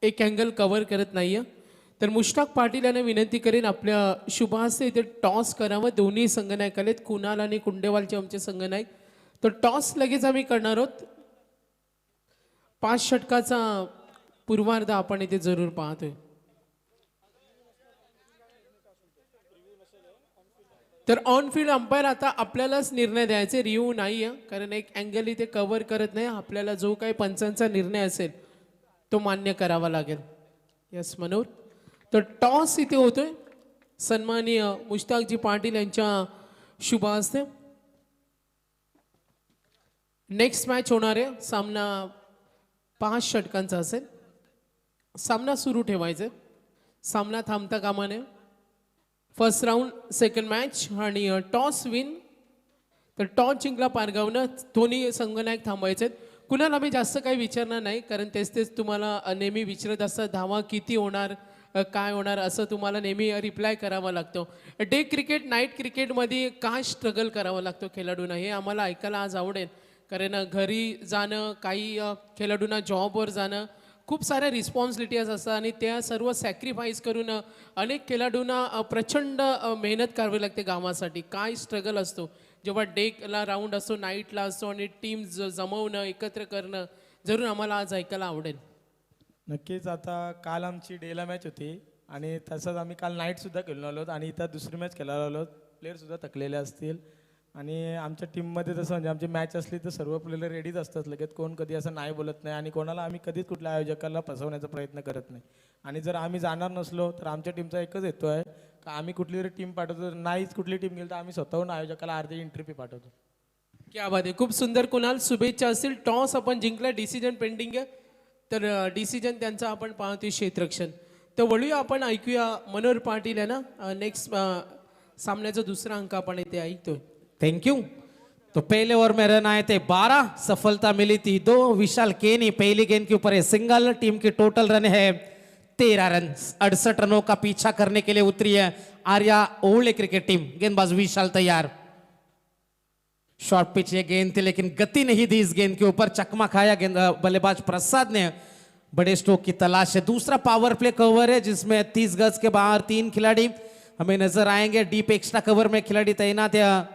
एक अँगल कव्हर करत नाहीये. तर मुश्ताक पाटील यांना विनंती करेन आपल्या शुभास्ते इथे टॉस करावं. दोन्ही संघनायक आलेत, कुणाल आणि कुंडेवालचे आमचे संघनायक. तर टॉस लगेच आम्ही करणार आहोत. 5 षटकाचा पूर्वार्ध आपण इथे जरूर पाहतोय. तर ऑन फील्ड अंपायर आता आपल्यालाच निर्णय द्यायचे, रिव्ह्यू नाही आहे कारण एक अँगल इथे कव्हर करत नाही. आपल्याला जो काही पंचांचा निर्णय असेल तो मान्य करावा लागेल. यस मनोहर. तर टॉस इथे होतोय सन्माननीय मुश्ताकजी पाटील यांच्या शुभ हस्ते. नेक्स्ट मॅच होणार आहे. सामना 5 षटकांचा असेल. सामना सुरू ठेवायचा, सामना थांबता कामा नये. फर्स्ट राऊंड सेकंड मॅच आणि टॉस विन. तर टॉस जिंकला पारगावनं. दोन्ही संघनायक थांबायचे. कुणाला आम्ही जास्त काही विचारणार नाही कारण तेच तुम्हाला नेहमी विचारत असतात धावा किती होणार, काय होणार, असं तुम्हाला नेहमी रिप्लाय करावा लागतो. डे क्रिकेट नाईट क्रिकेटमध्ये काय स्ट्रगल करावं लागतो खेळाडूंना हे आम्हाला ऐकायला आज आवडेल. कारण घरी जाणं, काही खेळाडूंना जॉबवर जाणं, खूप साऱ्या रिस्पॉन्सिबिलिटीज असतात आणि त्या सर्व सॅक्रिफाईस करून अनेक खेळाडूंना प्रचंड मेहनत करावी लागते गावासाठी. काय स्ट्रगल असतो जेव्हा डेला राऊंड असतो, नाईटला असतो आणि टीम जमवणं, एकत्र करणं, जरूर आम्हाला आज ऐकायला आवडेल. नक्कीच. आता काल आमची डेला मॅच होती आणि तसंच आम्ही काल नाईटसुद्धा खेळून आलो आणि इथं दुसरी मॅच खेळायला आलो. प्लेयरसुद्धा थकलेले असतील आणि आमच्या टीममध्ये तसं म्हणजे आमची मॅच असली तर सर्व प्लेयर रेडीच असतात. लगेच कोण कधी असं नाही बोलत नाही आणि कोणाला आम्ही कधीच कुठल्या आयोजकाला फसवण्याचा प्रयत्न करत नाही. आणि जर आम्ही जाणार नसलो तर आमच्या टीमचा एकच हेतू आहे का आम्ही कुठली तरी टीम पाठवतो. नाहीच कुठली टीम गेली तर आम्ही स्वतःहून आयोजकाला अर्धी एंट्री फी पाठवतो. क्या बात आहे, खूप सुंदर. कुणाल शुभेच्छा असतील. टॉस आपण जिंकला, डिसिजन पेंडिंग आहे. तर डिसिजन त्यांचा आपण पाहतोय क्षेत्ररक्षण. तर वळूया आपण ऐकूया मनोहर पाटील आहे ना. नेक्स्ट सामन्याचा दुसरा अंक आपण इथे ऐकतोय. थँक्यू. तो पहले ओवर में रन आए थे 12, सफलता मिली थी 2। विशाल केनी पहली गेंद के ऊपर है सिंगल। टीम की टोटल रन है 13 रन। 68 रनों का पीछा करने के लिए उतरी है आर्या ओवले क्रिकेट टीम। गेंदबाज विशाल तैयार। शॉर्ट पिच ये गेंद थी लेकिन गति नहीं दी इस गेंद के ऊपर। चकमा खाया बल्लेबाज प्रसाद ने। बड़े स्ट्रोक की तलाश है। दूसरा पावर प्ले कवर है जिसमें 30 गज के बाहर 3 खिलाड़ी हमें नजर आएंगे। डीप एक्स्ट्रा कवर में खिलाड़ी तैनात है।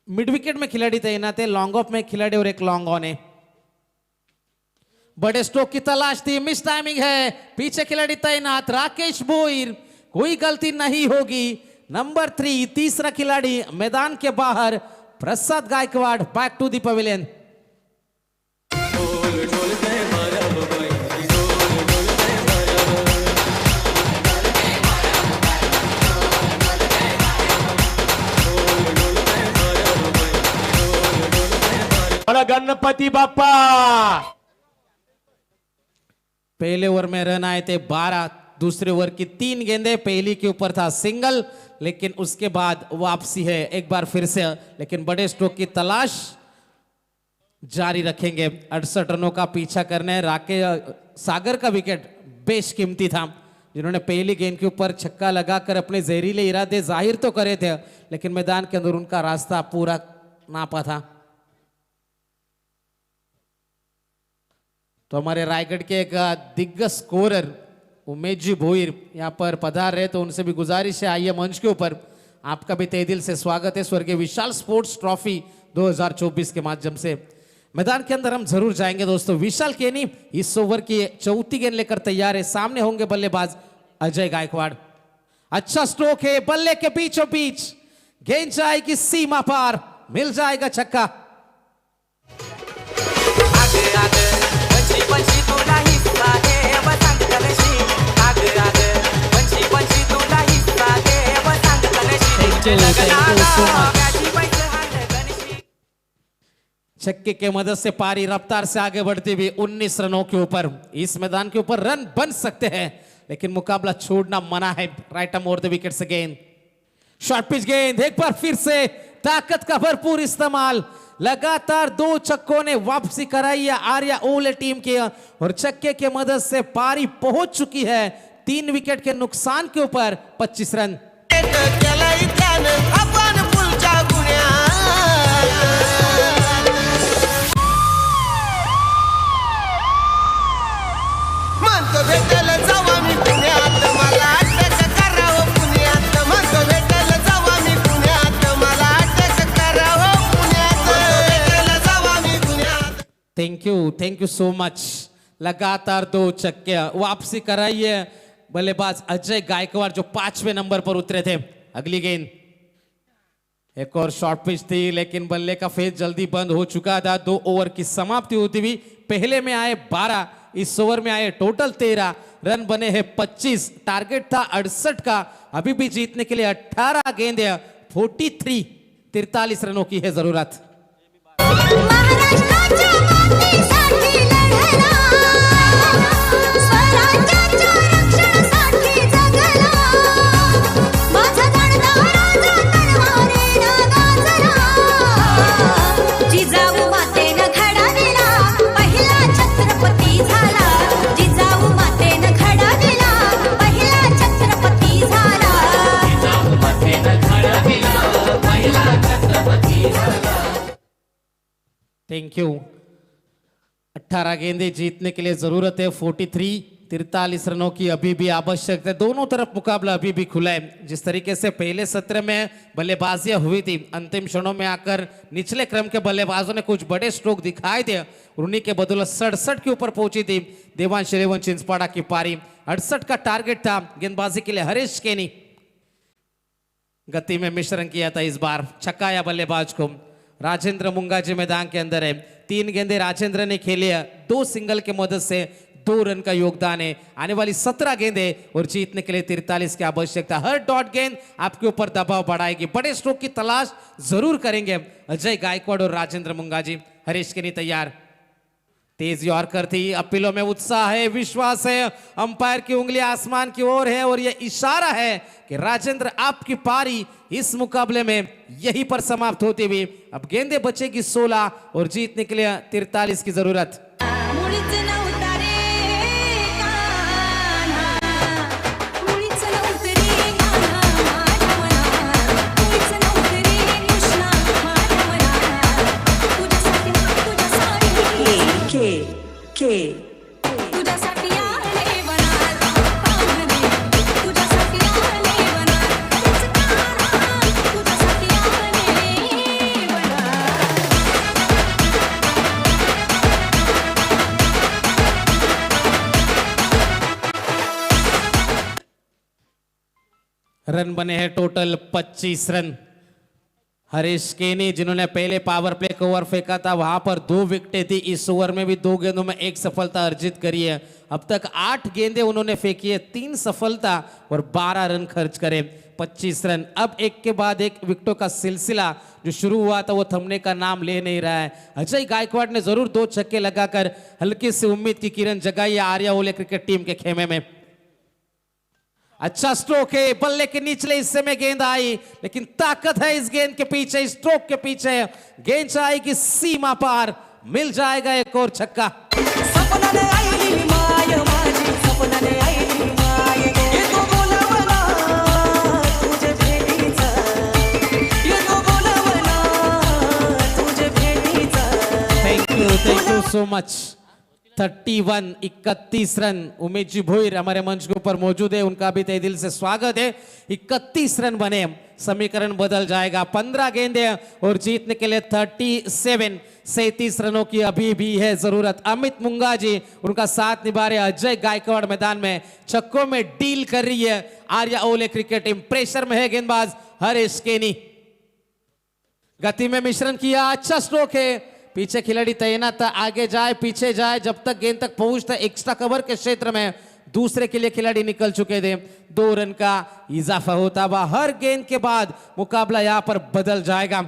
मिड विकेट में खिलाड़ी तैनात है। लॉन्ग ऑफ में खिलाड़ी और एक लॉन्ग ऑन है। बड़े स्ट्रोक की तलाश थी, मिस टाइमिंग है। पीछे खिलाड़ी तैनात राकेश भोईर। कोई गलती नहीं होगी। नंबर 3 तीसरा खिलाड़ी मैदान के बाहर Prasad Gaikwad. Back to the pavilion. Ganpati Bappa. पहले ओवर में रन आए थे 12। दूसरे ओवर की 3 गेंदें। पहली के ऊपर था सिंगल लेकिन उसके बाद वापसी है एक बार फिर से। लेकिन बड़े स्ट्रोक की तलाश जारी रखेंगे। 68 रनों का पीछा करने। राकेश सागर का विकेट बेशकीमती था जिन्होंने पहली गेंद के ऊपर छक्का लगाकर अपने जहरीले इरादे जाहिर तो करे थे लेकिन मैदान के अंदर उनका रास्ता पूरा नापा था। तो हमारे रायगढ़ के एक दिग्गज स्कोरर उमेश जी भोईर यहाँ पर पधार रहे तो उनसे भी गुजारिश है आइए मंच के ऊपर। आपका भी तहे दिल से स्वागत है स्वर्गीय विशाल स्पोर्ट्स ट्रॉफी 2024 के माध्यम से। मैदान के अंदर हम जरूर जाएंगे दोस्तों। विशाल केनी इस ओवर की चौथी गेंद लेकर तैयार है। सामने होंगे बल्लेबाज अजय गायकवाड़। अच्छा स्ट्रोक है बल्ले के बीचों बीच। गेंद जाएगी सीमा पार। मिल जाएगा छक्का। छक्के के मदद से पारी रफ्तार से आगे बढ़ती हुई 19 रनों के ऊपर। इस मैदान के ऊपर रन बन सकते हैं लेकिन मुकाबला छोड़ना मना है। Right arm over the wicket से गेंद। शॉर्ट पिच गेंद एक बार फिर से ताकत का भरपूर इस्तेमाल। लगातार 2 छक्कों ने वापसी कराई है आर्या ओवले टीम की और छक्के के मदद से पारी पहुंच चुकी है 3 विकेट के नुकसान के ऊपर 25 run. Thank you so much. लगातार 2 छक्के वापसी कराई है बल्लेबाज अजय गायकवाड़ जो 5वें नंबर पर उतरे थे। अगली गेंद एक और शॉर्ट पिच थी लेकिन बल्ले का फेस जल्दी बंद हो चुका था। 2 ओवर की समाप्ति होती हुई पहले में आए 12, इस ओवर में आए टोटल 13, रन बने हैं 25। टारगेट था 68 का। अभी भी जीतने के लिए 18 गेंद 43 रनों की है जरूरत। Thank you. 18 गेंदें जीतने के लिए जरूरत है 43 रनों की अभी भी आवश्यकता है। दोनों तरफ मुकाबला अभी भी खुला है। जिस तरीके से पहले सत्र में बल्लेबाजियां हुई थी अंतिम क्षणों में आकर निचले क्रम के बल्लेबाजों ने कुछ बड़े स्ट्रोक दिखाए थे और उन्हीं के बदौलत 67 के ऊपर पहुंची थी देवांश रेवंश चिंचपाड़ा की पारी। 68 का टारगेट था गेंदबाजी के लिए हरीश केनी। गति में मिश्रण किया था इस बार। छक्का बल्लेबाज को। राजेंद्र मुंगाजी मैदान के अंदर है। 3 गेंदें राजेंद्र ने खेली है। 2 सिंगल के मदद से 2 रन का योगदान है। आने वाली 17 गेंदें और जीतने के लिए 43 की आवश्यकता। हर डॉट गेंद आपके ऊपर दबाव बढ़ाएगी। बड़े स्ट्रोक की तलाश जरूर करेंगे अजय गायकवाड़ और राजेंद्र मुंगाजी। हरीश केनी तैयार। तेज यॉर्कर थी। अपीलों में उत्साह है, विश्वास है, अंपायर की उंगली आसमान की ओर है और यह इशारा है कि राजेंद्र आपकी पारी इस मुकाबले में यहीं पर समाप्त होती हुई। अब गेंदे बचेगी 16 और जीतने के लिए 43 की जरूरत। मुळीच नव्हता रे कान्हा, मुळीच नव्हतं रे कान्हा माझ्या मनात, मुळीच नव्हतं रे कृष्णा माझ्या मनात, तुझ्यासाठी तुझ्यासाठी आले वनात पांघरे, तुझ्यासाठी आले वनात तेच कान्हा, तुझ्यासाठी आले वनात. रन बने हैं टोटल 25 रन। हरीश केनी जिन्होंने पहले पावर प्ले का ओवर फेंका था वहां पर 2 विकेटें थी। इस ओवर में भी 2 गेंदों में 1 सफलता अर्जित करी है। अब तक 8 गेंदें उन्होंने फेंकी है, 3 सफलता और 12 रन खर्च करे, 25 रन। अब एक के बाद एक विकेटों का सिलसिला जो शुरू हुआ था वो थमने का नाम ले नहीं रहा है। अजय गायकवाड़ ने जरूर 2 छक्के लगाकर हल्की सी उम्मीद की किरण जगाई है आर्या ओले क्रिकेट टीम के खेमे में। अच्छा स्ट्रोक है, बल्ले के निचले हिस्से में गेंद आई, लेकिन ताकत है इस गेंद के पीछे, इस स्ट्रोक के पीछे। गेंद जाएगी सीमा पार, मिल जाएगा एक और छक्का। सपनाने आईली माय माझी, सपनाने आईली माय येतो बोलावला तुझे भेटीचा, येतो बोलावला तुझे भेटीचा। Thank you so much. 31 run. Umesh ji Bhoir हमारे मंच के ऊपर मौजूद है, उनका भी तहे दिल से स्वागत है। 31 रन बने, समीकरण बदल जाएगा। 15 गेंदे और जीतने के लिए 37 रनों की अभी भी है जरूरत। अमित मुंगा जी उनका साथ निभा रहे। अजय गायकवाड़ मैदान में छक्कों में डील कर रही है आर्या ओले क्रिकेट टीम। प्रेशर में है गेंदबाज हरीश केनी। गति में मिश्रण किया, अच्छा स्ट्रोक है। पीछे खिलाड़ी तैनात था, आगे जाए पीछे जाए, जब तक गेंद तक पहुंचता एक्स्ट्रा कवर के क्षेत्र में दूसरे के लिए खिलाड़ी निकल चुके थे। 2 रन का इजाफा होता हुआ हर गेंद के बाद मुकाबला यहां पर बदल जाएगा।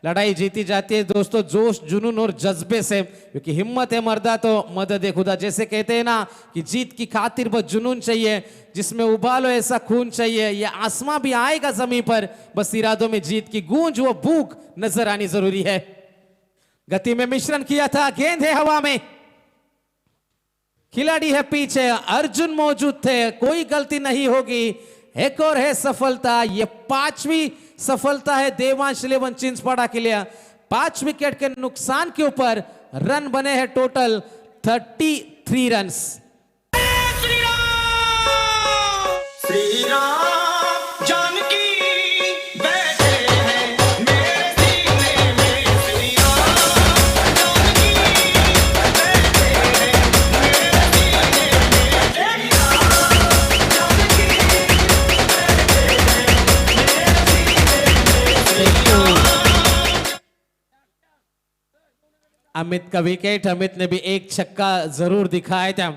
लड़ाई जीती जाती है दोस्तों जोश, जुनून और जज्बे से, क्योंकि हिम्मत है मर्दा तो मदद है खुदा। जैसे कहते हैं ना कि जीत की खातिर बस जुनून चाहिए, जिसमें उबालो ऐसा खून चाहिए। ये आसमां भी आएगा जमीन पर, बस इरादों में जीत की गूंज वो भूख नजर आनी जरूरी है। गति में मिश्रण किया था, गेंद है हवा में, खिलाड़ी है पीछे, अर्जुन मौजूद थे, कोई गलती नहीं होगी। एक और है सफलता, ये 5वीं सफलता है देवांश 11 चिंचपाड़ा के लिए। 5 विकेट के नुकसान के ऊपर रन बने हैं टोटल 33 रन। श्री राम जानकी बैठे हैं मेरे सीने में, श्री राम जानकी बैठे हैं मेरे सीने में, श्री राम जानकी बैठे हैं मेरे सीने में। अमित का विकेट, अमित ने भी एक छक्का जरूर दिखाया था।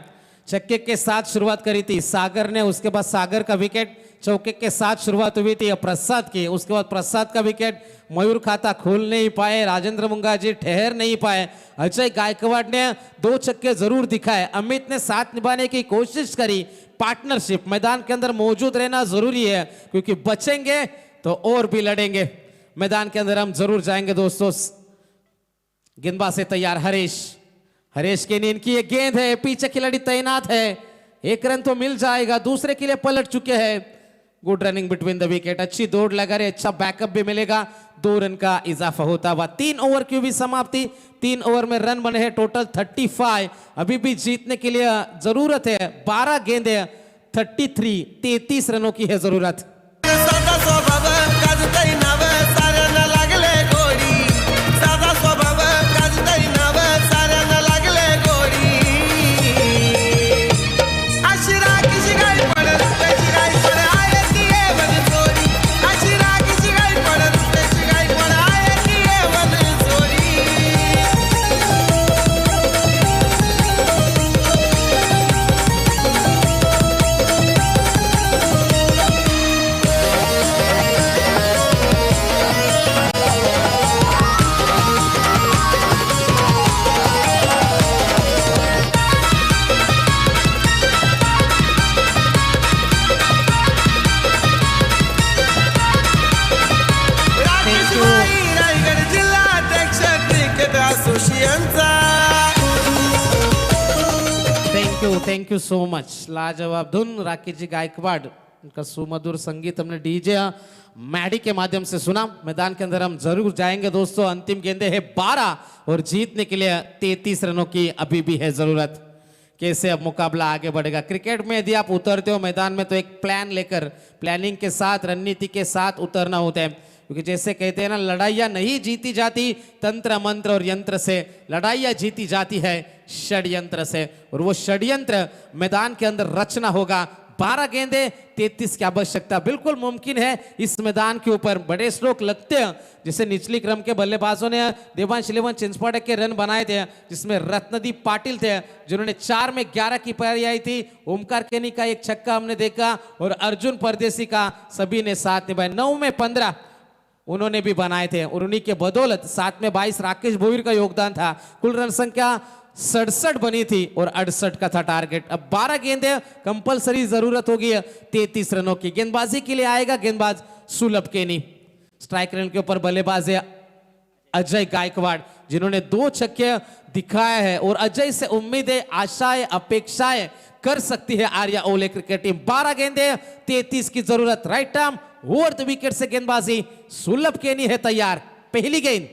छक्के के साथ शुरुआत करी थी सागर ने, उसके बाद सागर का विकेट, चौके के साथ शुरुआत हुई थी प्रसाद की, उसके बाद प्रसाद का विकेट। मयूर खाता खोल नहीं पाए, राजेंद्र मुंगा जी ठहर नहीं पाए। अजय गायकवाड़ ने 2 छक्के जरूर दिखाए, अमित ने साथ निभाने की कोशिश करी। पार्टनरशिप मैदान के अंदर मौजूद रहना जरूरी है, क्योंकि बचेंगे तो और भी लड़ेंगे। मैदान के अंदर हम जरूर जाएंगे दोस्तों। गेंदबाज से तैयार हरीश के नींद की ये गेंद है, पीछे खिलाड़ी तैनात है। 1 रन तो मिल जाएगा, दूसरे के लिए पलट चुके हैं। Good running between the wicket, अच्छी दौड़ लगा रहे, अच्छा बैकअप भी मिलेगा। 2 रन का इजाफा होता हुआ 3 ओवर की भी समाप्ति। 3 ओवर में रन बने हैं टोटल 35। अभी भी जीतने के लिए जरूरत है 12 गेंदे, 33 रनों की है जरूरत। साधा स्वभाव काजतई नाव साऱ्यांना लागले गोडी, साधा स्वभाव काजतई नाव साऱ्यांना लागले गोडी। अशी राखीची गाय पडत त्याची गाय पड आहे की येवन चोरी, अशी राखीची गाय पडत त्याची गाय पड आहे की येवन चोरी। Thank you so much. लाजवाब धुन राकेश जी गायकवाड़, उनका सुमधुर संगीत हमने डीजे मैडी के माध्यम से सुना। मैदान के अंदर हम जरूर जाएंगे दोस्तों। अंतिम गेंदे है 12 और जीतने के लिए 33 रनों की अभी भी है जरूरत। कैसे अब मुकाबला आगे बढ़ेगा? क्रिकेट में यदि आप उतरते हो मैदान में तो एक प्लान लेकर, प्लानिंग के साथ, रणनीति के साथ उतरना होता है, क्योंकि जैसे कहते हैं ना, लड़ाइयाँ नहीं जीती जाती तंत्र मंत्र और यंत्र से, लड़ाइयाँ जीती जाती है षड्यंत्र से। और वो षड्यंत्र मैदान के अंदर रचना होगा। 12 गेंदे 33 की आवश्यकता बिल्कुल मुमकिन है इस मैदान के ऊपर। बड़े स्ट्रोक लगते हैं, जिसे निचली क्रम के बल्लेबाजों ने देवांश 11 चिंचपाड़ा के रन बनाए थे, जिसमें रत्नदीप पाटिल थे जिन्होंने 4 में 11 की पारी आई थी। ओमकार केनी का एक छक्का हमने देखा और अर्जुन परदेसी का सभी ने साथ निभाए। 9 में 15 उन्होंने भी बनाए थे और उन्हीं के बदौलत 7 में 22 राकेश भोईर का योगदान था। कुल रन संख्या 67 बनी थी और 68 का था टारगेट। अब 12 गेंदे कंपलसरी जरूरत होगी 33 रनों की। गेंदबाजी के लिए आएगा गेंदबाज सुलभ केनी। स्ट्राइक रेट के ऊपर बल्लेबाज है अजय गायकवाड़, जिन्होंने 2 छक्के दिखाया है और अजय से उम्मीदें, आशाएं, अपेक्षाएं कर सकती है आर्या ओले क्रिकेट टीम। 12 गेंदे 33 की जरूरत। Right arm over the wicket से गेंदबाजी। सुलभ केनी है तैयार। पहली गेंद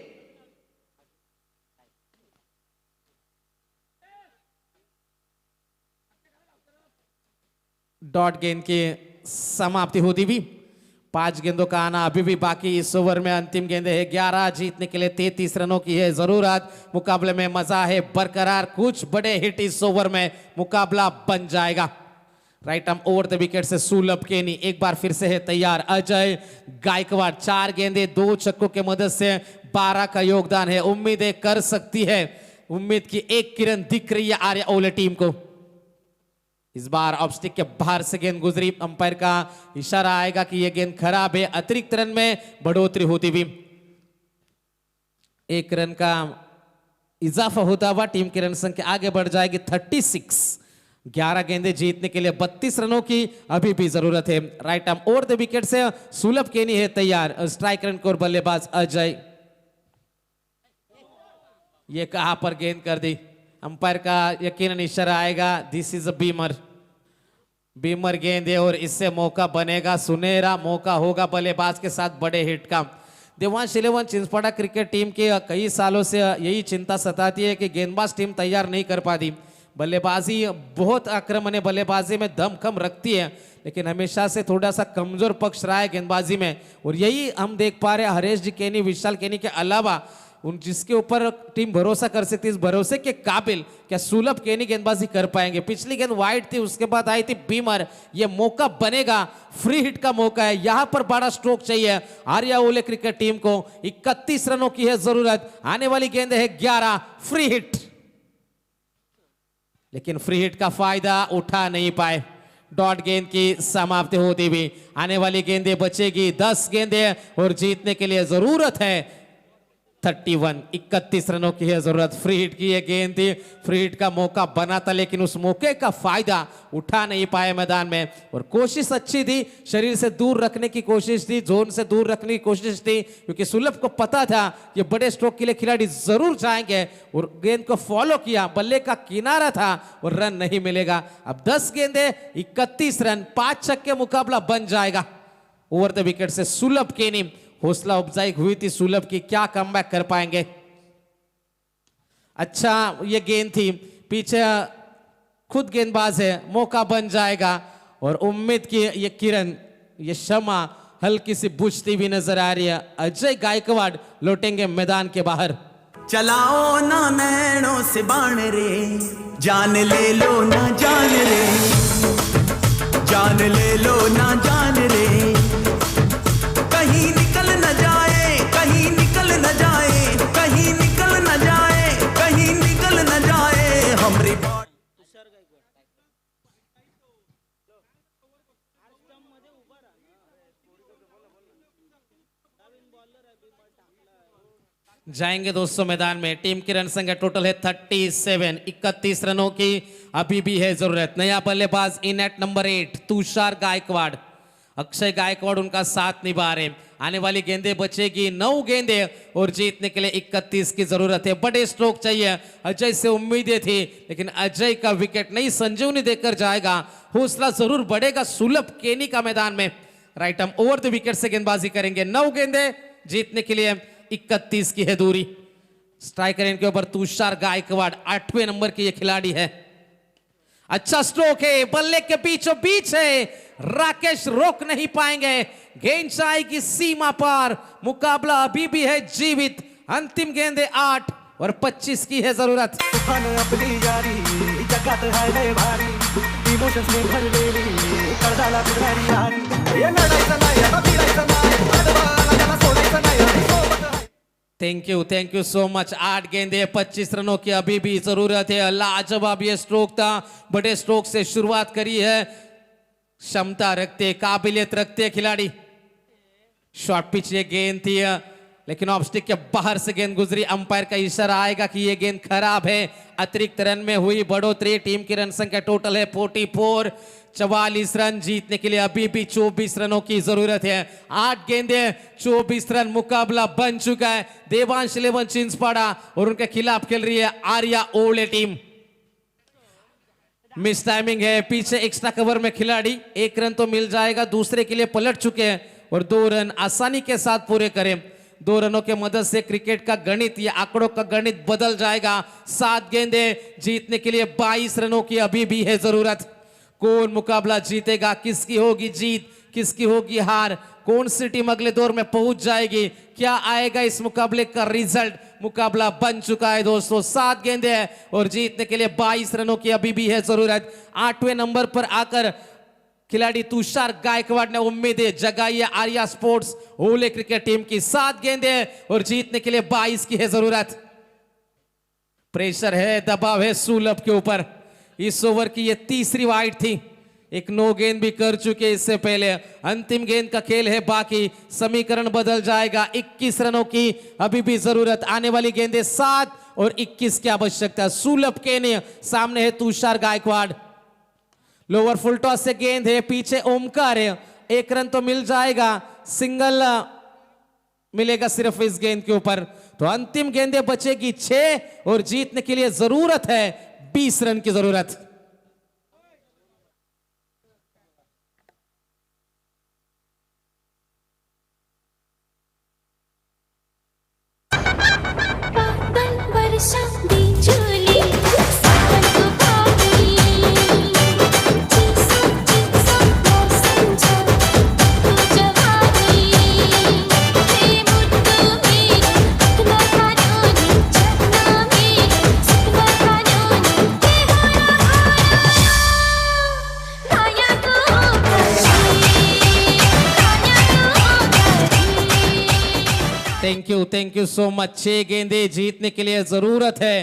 डॉट गेंद की समाप्ति होती भी। 5 गेंदों का आना अभी भी बाकी। इस ओवर में अंतिम गेंदे है 11। जीतने के लिए 33 रनों की है जरूरत। मुकाबले में मजा है बरकरार। कुछ बड़े हिट इस ओवर में मुकाबला बन जाएगा। Right arm over the wicket से सुलभ केनी एक बार फिर से है तैयार। अजय गायकवाड़ 4 गेंदे 2 छक्कों के मदद से 12 का योगदान है। उम्मीदें कर सकती है, उम्मीद की एक किरण दिख रही है आर्या ओले टीम को। इस बार ऑफस्टिक के बाहर से गेंद गुजरी। अंपायर का इशारा आएगा कि यह गेंद खराब है। अतिरिक्त रन में बढ़ोतरी होती भी। 1 रन का इजाफा होता हुआ टीम की रन संख्या आगे बढ़ जाएगी 36। 11 गेंदे जीतने के लिए 32 रनों की अभी भी जरूरत है। Right arm over the wicket से सुलभ केनी है तैयार। स्ट्राइक रन को बल्लेबाज अजय। ये कहां पर गेंद कर दी? अंपायर का यकीनन इशारा आएगा। दिस इज अ बीमर। बीमर गेंद है और इससे मौका बनेगा, सुनहरा मौका होगा बल्लेबाज के साथ बड़े हिट का। देवांश 11 चिंचपाड़ा क्रिकेट टीम के कई सालों से यही चिंता सताती है कि गेंदबाज टीम तैयार नहीं कर पाती। बल्लेबाजी बहुत आक्रमण है, बल्लेबाजी में दमखम रखती है, लेकिन हमेशा से थोड़ा सा कमजोर पक्ष रहा है गेंदबाजी में। और यही हम देख पा रहे हैं हरेश जी केनी, विशाल केनी के अलावा उन जिसके ऊपर टीम भरोसा कर सकती है, इस भरोसे के काबिल क्या सुलभ केनी गेंदबाजी कर पाएंगे? पिछली गेंद वाइड थी, उसके बाद आई थी बीमर। ये मौका बनेगा, फ्री हिट का मौका है। यहां पर बड़ा स्ट्रोक चाहिए आर्या ओले क्रिकेट टीम को। 31 रनों की है जरूरत। आने वाली गेंद है 11 फ्री हिट, लेकिन फ्री हिट का फायदा उठा नहीं पाए। डॉट गेंद की समाप्ति होती भी। आने वाली गेंदें बचेगी 10 गेंदें और जीतने के लिए जरूरत है 31। 31 रनों की है जरूरत। फ्री हिट की ये गेंद थी, फ्री हिट का मौका बना था, लेकिन उस मौके का फायदा उठा नहीं पाए मैदान में। और कोशिश अच्छी थी, शरीर से दूर रखने की कोशिश थी, जोन से दूर रखने की कोशिश थी, क्योंकि सुलभ को पता था ये बड़े स्ट्रोक के लिए खिलाड़ी जरूर जाएंगे और गेंद को फॉलो किया। बल्ले का किनारा था और रन नहीं मिलेगा। अब 10 गेंदे 31 रन, 5 छक्के मुकाबला बन जाएगा। ओवर द विकेट से सुलभ केनी। हौसला अफजाई हुई थी सुलभ की, क्या कमबैक कर पाएंगे? अच्छा ये गेंद थी, पीछे खुद गेंदबाज है, मौका बन जाएगा। और उम्मीद की ये किरण, ये शमा हल्की सी बुझती भी नजर आ रही है। अजय गायकवाड़ लौटेंगे मैदान के बाहर। चलाओ ना नैनों से बाण रे, जान ले लो ना जान रे, जान ले लो ना जान रे, कहीं निकल न जाए, कहीं निकल न जाए, कहीं निकल न जाए, कहीं निकल न जाए हमरी। जाएंगे दोस्तों मैदान में। टीम की रन संख्या टोटल है 37। 31 रनों की अभी भी है जरूरत। नया बल्लेबाज इन एट नंबर 8 तुषार गायकवाड़। अक्षय गायकवाड़ उनका साथ निभा रहे हैं। आने वाली गेंदें बचेगी 9 गेंदें और जीतने के लिए 31 की जरूरत है। बड़े स्ट्रोक चाहिए, अजय से उम्मीदें थी लेकिन अजय का विकेट नहीं संजीवनी देकर जाएगा, हौसला जरूर बढ़ेगा। सुलभ केनी का मैदान में right arm over the wicket से गेंदबाजी करेंगे। 9 गेंदें जीतने के लिए 31 की है दूरी। स्ट्राइकर इनके ऊपर तुषार गायकवाड़ 8वें नंबर की ये खिलाड़ी है। अच्छा स्ट्रोक है, बल्ले के बीचों बीच है, राकेश रोक नहीं पाएंगे। गेंद जाएगी सीमा पार, मुकाबला अभी भी है जीवित। अंतिम गेंदे 8 और 25 की है जरूरत। तूफान अपनी यारी जगात है लय भारी, इमोशन्स में भरलेली कळदाला बिघारी यारी। हे लढायचं नाही आता भिडायचं नाही, आडवाला त्याला सोडायचं नाही, आणि सोबत आहे। Thank you so much. 8 गेंदे 25 रनों की अभी भी जरूरत है। लाजवाब ये स्ट्रोक था, बड़े स्ट्रोक से शुरुआत करी है। क्षमता रखते, काबिलियत रखते खिलाड़ी। शॉर्ट पिच ये गेंद थी लेकिन ऑफ स्टिक के बाहर से गेंद गुजरी। अंपायर का इशारा आएगा कि ये गेंद खराब है। अतिरिक्त रन में हुई बढ़ोतरी। टीम की रन संख्या टोटल है 44। 44 रन जीतने के लिए अभी भी 24 रनों की जरूरत है। 8 गेंदे 24 रन, मुकाबला बन चुका है। देवांश 11 चिंचपाड़ा और उनके खिलाफ खेल रही है आर्या ओले टीम। मिस टाइमिंग है, पीछे एक्स्ट्रा कवर में खिलाड़ी। 1 रन तो मिल जाएगा, दूसरे के लिए पलट चुके हैं और 2 रन आसानी के साथ पूरे करें। 2 रनों के मदद से क्रिकेट का गणित या आंकड़ों का गणित बदल जाएगा। 7 गेंदे जीतने के लिए 22 रनों की अभी भी है जरूरत। कौन मुकाबला जीतेगा, किसकी होगी जीत, किसकी होगी हार, कौन सी टीम अगले दौर में पहुंच जाएगी, क्या आएगा इस मुकाबले का रिजल्ट। मुकाबला बन चुका है दोस्तों। 7 गेंदे हैं और जीतने के लिए 22 रनों की अभी भी है जरूरत। 8वें नंबर पर आकर खिलाड़ी तुषार गायकवाड़ ने उम्मीदें जगाई है आर्या स्पोर्ट्स ओले क्रिकेट टीम की। 7 गेंदे और जीतने के लिए 22 की है जरूरत। प्रेशर है, दबाव है सुलभ के ऊपर। इस ओवर की ये तीसरी वाइड थी। एक 9 गेंद भी कर चुके इससे पहले। अंतिम गेंद का खेल है बाकी, समीकरण बदल जाएगा। 21 रनों की अभी भी जरूरत। आने वाली गेंदें 7 और 21 की आवश्यकता। सुलभ के ने सामने है तुषार गायकवाड़। लोअर फुल टॉस से गेंद है, पीछे ओमकार है। 1 रन तो मिल जाएगा, सिंगल मिलेगा सिर्फ इस गेंद के ऊपर। तो अंतिम गेंदें बचेगी 6 और जीतने के लिए जरूरत है 20 रन की जरूरत। Thank you so much. 6 गेंदे जीतने के लिए जरूरत है,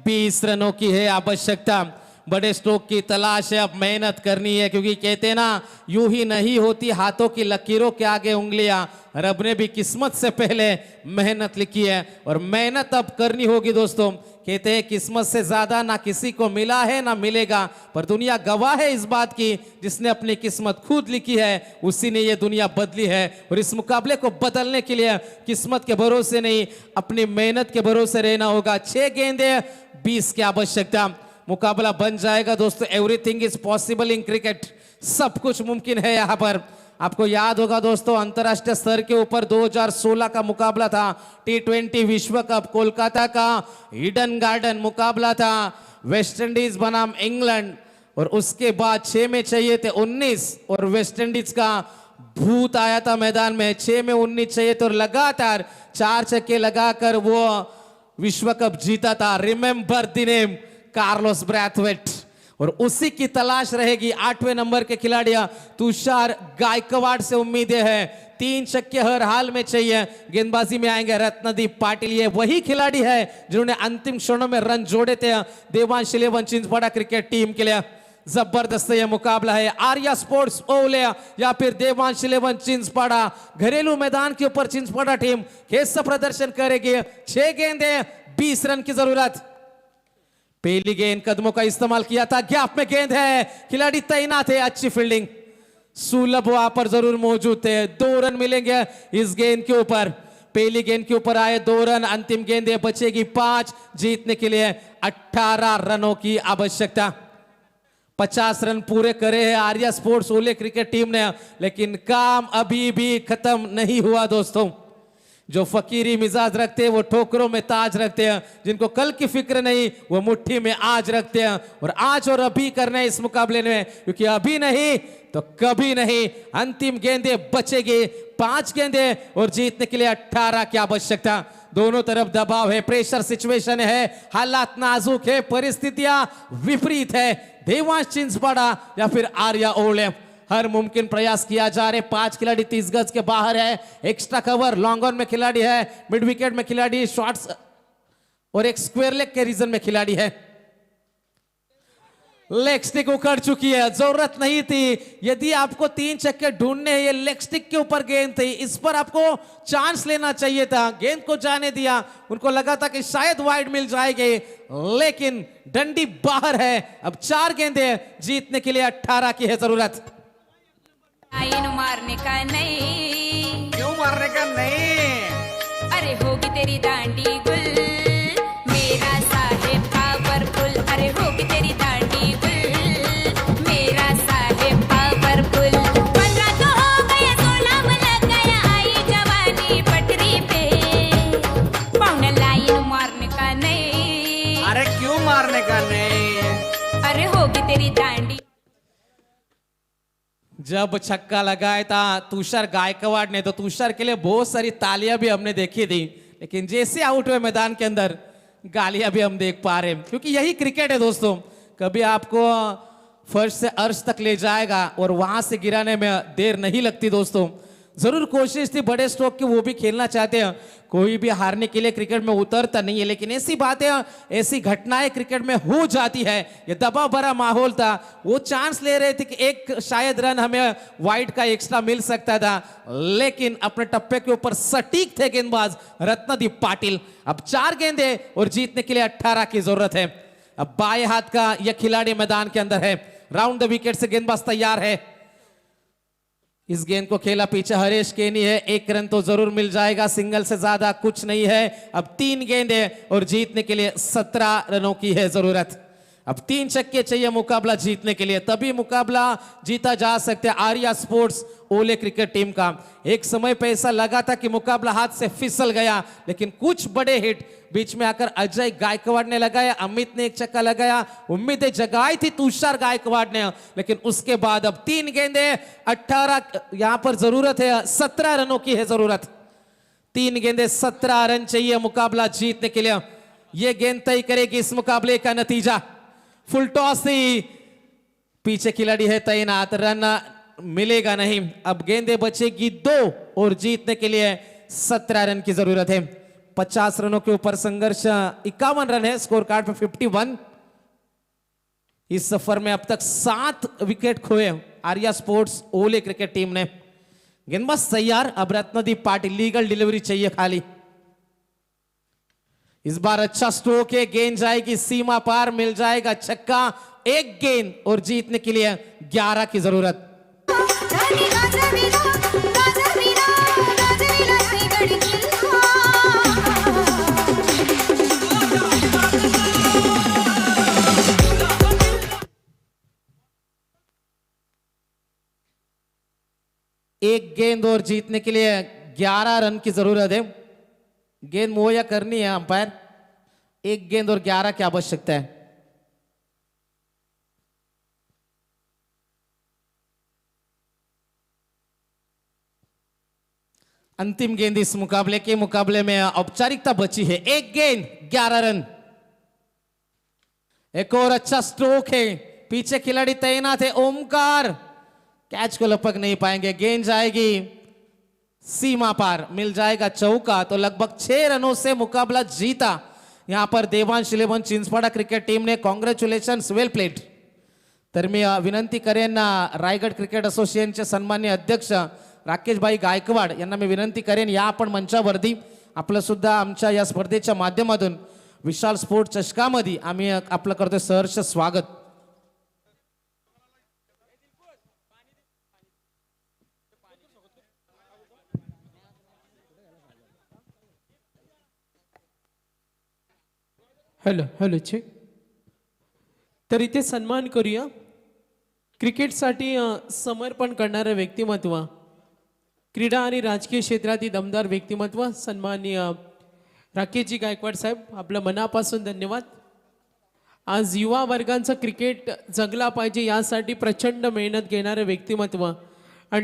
20 रनों की है आवश्यकता। बड़े स्ट्रोक की तलाश है, अब मेहनत करनी है क्योंकि कहते हैं ना, यूं ही नहीं होती हाथों की लकीरों के आगे उंगलियां। रब ने भी किस्मत से पहले मेहनत लिखी है और मेहनत अब करनी होगी दोस्तों। कहते हैं किस्मत से ज्यादा ना किसी को मिला है ना मिलेगा, पर दुनिया गवाह है इस बात की, जिसने अपनी किस्मत खुद लिखी है उसी ने ये दुनिया बदली है। और इस मुकाबले को बदलने के लिए किस्मत के भरोसे नहीं, अपनी मेहनत के भरोसे रहना होगा। 6 गेंदे 20 की आवश्यकता। मुकाबला बन जाएगा दोस्तों। Everything is possible in cricket, सब कुछ मुमकिन है यहाँ पर। आपको याद होगा दोस्तों, अंतरराष्ट्रीय स्तर के ऊपर 2016 का मुकाबला था, T20 विश्व कप, कोलकाता का ईडन गार्डन मुकाबला था, वेस्ट इंडीज बनाम इंग्लैंड। और उसके बाद 6 में चाहिए थे 19 और वेस्ट इंडीज का भूत आया था मैदान में। 6 में 19 चाहिए थे और लगातार 4 छक्के लगाकर वो विश्व कप जीता था। Remember the name Carlos Brathwaite. और उसी की तलाश रहेगी 8वें नंबर के खिलाड़ी तुषार गायकवाड़ से उम्मीदें हैं। 3 छक्के हर हाल में चाहिए। गेंदबाजी में आएंगे रत्नदीप पाटिल, ये वही खिलाड़ी है जिन्होंने अंतिम क्षणों में रन जोड़े थे देवांश 11 चिंचपाड़ा क्रिकेट टीम के लिए। जबरदस्त ये मुकाबला है। आर्या स्पोर्ट्स ओले या फिर देवांश 11 चिंचपाड़ा, घरेलू मैदान के ऊपर चिंचपाड़ा टीम कैसा प्रदर्शन करेगी। 6 गेंदे 20 रन की जरूरत। पहली गेंद कदमों का इस्तेमाल किया था, गैप में गेंद है, खिलाड़ी तैनात है। अच्छी फील्डिंग, सुलभ वहां पर जरूर मौजूद थे। 2 रन मिलेंगे इस गेंद के ऊपर। पहली गेंद के ऊपर आए 2 रन, अंतिम गेंद ये बचेगी 5। जीतने के लिए 18 रनों की आवश्यकता। 50 रन पूरे करे हैं आर्या स्पोर्ट्स ओले क्रिकेट टीम ने, लेकिन काम अभी भी खत्म नहीं हुआ दोस्तों। जो फकीरी मिजाज रखते हैं वो ठोकरों में ताज रखते हैं, जिनको कल की फिक्र नहीं वो मुट्ठी में आज रखते हैं। और आज और अभी करना है इस मुकाबले में, क्योंकि अभी नहीं तो कभी नहीं। अंतिम गेंदें बचेगी 5 गेंदें और जीतने के लिए 18 की आवश्यकता। दोनों तरफ दबाव है, प्रेशर सिचुएशन है, हालात नाजुक है, परिस्थितियां विपरीत है। देवांश चिंचपाड़ा या फिर आर्या ओले, हर मुमकिन प्रयास किया जा रहे। 5 खिलाड़ी 30 गज के बाहर है, एक्स्ट्रा कवर लॉन्ग ऑन में खिलाड़ी है, मिड विकेट में खिलाड़ी, शॉट्स और एक स्क्वायर लेग के रीजन में खिलाड़ी है। लेग स्टिक उखड़ चुकी है, जरूरत नहीं थी। यदि आपको 3 छक्के ढूंढने हैं, ये लेग स्टिक के ऊपर गेंद थी, इस पर आपको चांस लेना चाहिए था। गेंद को जाने दिया, उनको लगा था कि शायद वाइड मिल जाएगी, लेकिन डंडी बाहर है। अब 4 गेंदें, जीतने के लिए 18 की है जरूरत। आइन मारने का नहीं, क्यों मारने का नहीं? अरे होगी तेरी दांडी गुल, मेरा साहेब पावरफुल। अरे होगी तेरी दांडी गुल, मेरा साहेब पावरफुल। 15 तो हो गया, 16 में लग गया, आई जवानी पटरी पे। पाउंड लाइन मारने का नहीं, अरे क्यों मारने का नहीं? अरे होगी तेरी दांडी। जब छक्का लगाया था तुषार गायकवाड़ ने, तो तुषार के लिए बहुत सारी तालियां भी हमने देखी थी, लेकिन जैसे आउट हुए मैदान के अंदर गालियां भी हम देख पा रहे हैं। क्योंकि यही क्रिकेट है दोस्तों, कभी आपको फर्श से अर्श तक ले जाएगा और वहां से गिराने में देर नहीं लगती दोस्तों। जरूर कोशिश थी बड़े स्ट्रोक की, वो भी खेलना चाहते हैं। कोई भी हारने के लिए क्रिकेट में उतरता नहीं है, लेकिन ऐसी बातें, ऐसी घटनाएं क्रिकेट में हो जाती है। ये दबाव भरा माहौल था, वो चांस ले रहे थे कि एक शायद रन हमें वाइड का एक्स्ट्रा मिल सकता था, लेकिन अपने टप्पे के ऊपर सटीक थे गेंदबाज रत्नदीप पाटिल। अब 4 गेंदें और जीतने के लिए 18 की जरूरत है। अब बाएं हाथ का यह खिलाड़ी मैदान के अंदर है, राउंड द विकेट से गेंदबाज तैयार है। इस गेंद को खेला पीछे हरीश केनी है, 1 रन तो जरूर मिल जाएगा, सिंगल से ज्यादा कुछ नहीं है। अब 3 गेंदें और जीतने के लिए 17 रनों की है जरूरत। अब 3 छक्के चाहिए मुकाबला जीतने के लिए, तभी मुकाबला जीता जा सकता है आर्या स्पोर्ट्स ओले क्रिकेट टीम का। एक समय पे ऐसा लगा था कि मुकाबला हाथ से फिसल गया, लेकिन कुछ बड़े हिट बीच में आकर अजय गायकवाड़ ने लगाया, अमित ने 1 छक्का लगाया, उम्मीदें जगाई थी तुषार गायकवाड़ ने, लेकिन उसके बाद अब 3 गेंदें 18, यहां पर जरूरत है 17 रनों की है जरूरत। 3 गेंदें 17 रन चाहिए मुकाबला जीतने के लिए। यह गेंद तय करेगी इस मुकाबले का नतीजा। फुल टॉस थी, पीछे खिलाड़ी है तैनात, रन मिलेगा नहीं। अब गेंदें बचेगी 2 और जीतने के लिए 17 रन की जरूरत है। 50 रनों के ऊपर संघर्ष, 51 रन है स्कोर कार्ड पे 51। इस सफर में अब तक 7 विकेट खोए आर्या स्पोर्ट्स ओले क्रिकेट टीम ने। गेंदबाज तैयार, अब रत्नदीप पाटिल, लीगल डिलीवरी चाहिए खाली। इस बार अच्छा स्ट्रोक है, गेंद जाएगी सीमा पार, मिल जाएगा छक्का। 1 गेंद और जीतने के लिए 11 की जरूरत। एक गेंद और जीतने के लिए 11 रन की जरूरत है। गेंद मुहैया करनी है अंपायर, 1 गेंद और 11 की आवश्यकता है। अंतिम गेंद इस मुकाबले के मुकाबले में औपचारिकता बची है। 1 गेंद 11 रन। एक और अच्छा स्ट्रोक है, पीछे खिलाड़ी तैनात है ओमकार, कैच को लपक नहीं पाएंगे। गेंद जाएगी सीमा पार, मिल जाएगा चौका, तो लगभग 6 रनों से मुकाबला जीता यहां पर देवांश 11 चिंचपाडा क्रिकेट टीम ने। कॉंग्रॅच्युलेशन, वेल प्लेड। तर मी विनंती करेन रायगड क्रिकेट असोसिएशनचे सन्मान्य अध्यक्ष राकेशभाई गायकवाड यांना मी विनंती करेन, या आपण मंचावरती आपलं सुद्धा आमच्या या स्पर्धेच्या माध्यमातून विशाल स्पोर्ट्स चषकामध्ये आम्ही आपलं करतोय सहर्ष स्वागत। Hello hello check. तर इथे सन्मान करूया क्रिकेटसाठी समर्पण करणारं व्यक्तिमत्व, क्रीडा आणि राजकीय क्षेत्रातील दमदार व्यक्तिमत्व सन्माननीय राकेशजी गायकवाड साहेब, आपलं मनापासून धन्यवाद. आज युवा वर्गांचं क्रिकेट जगला पाहिजे यासाठी प्रचंड मेहनत घेणारं व्यक्तिमत्व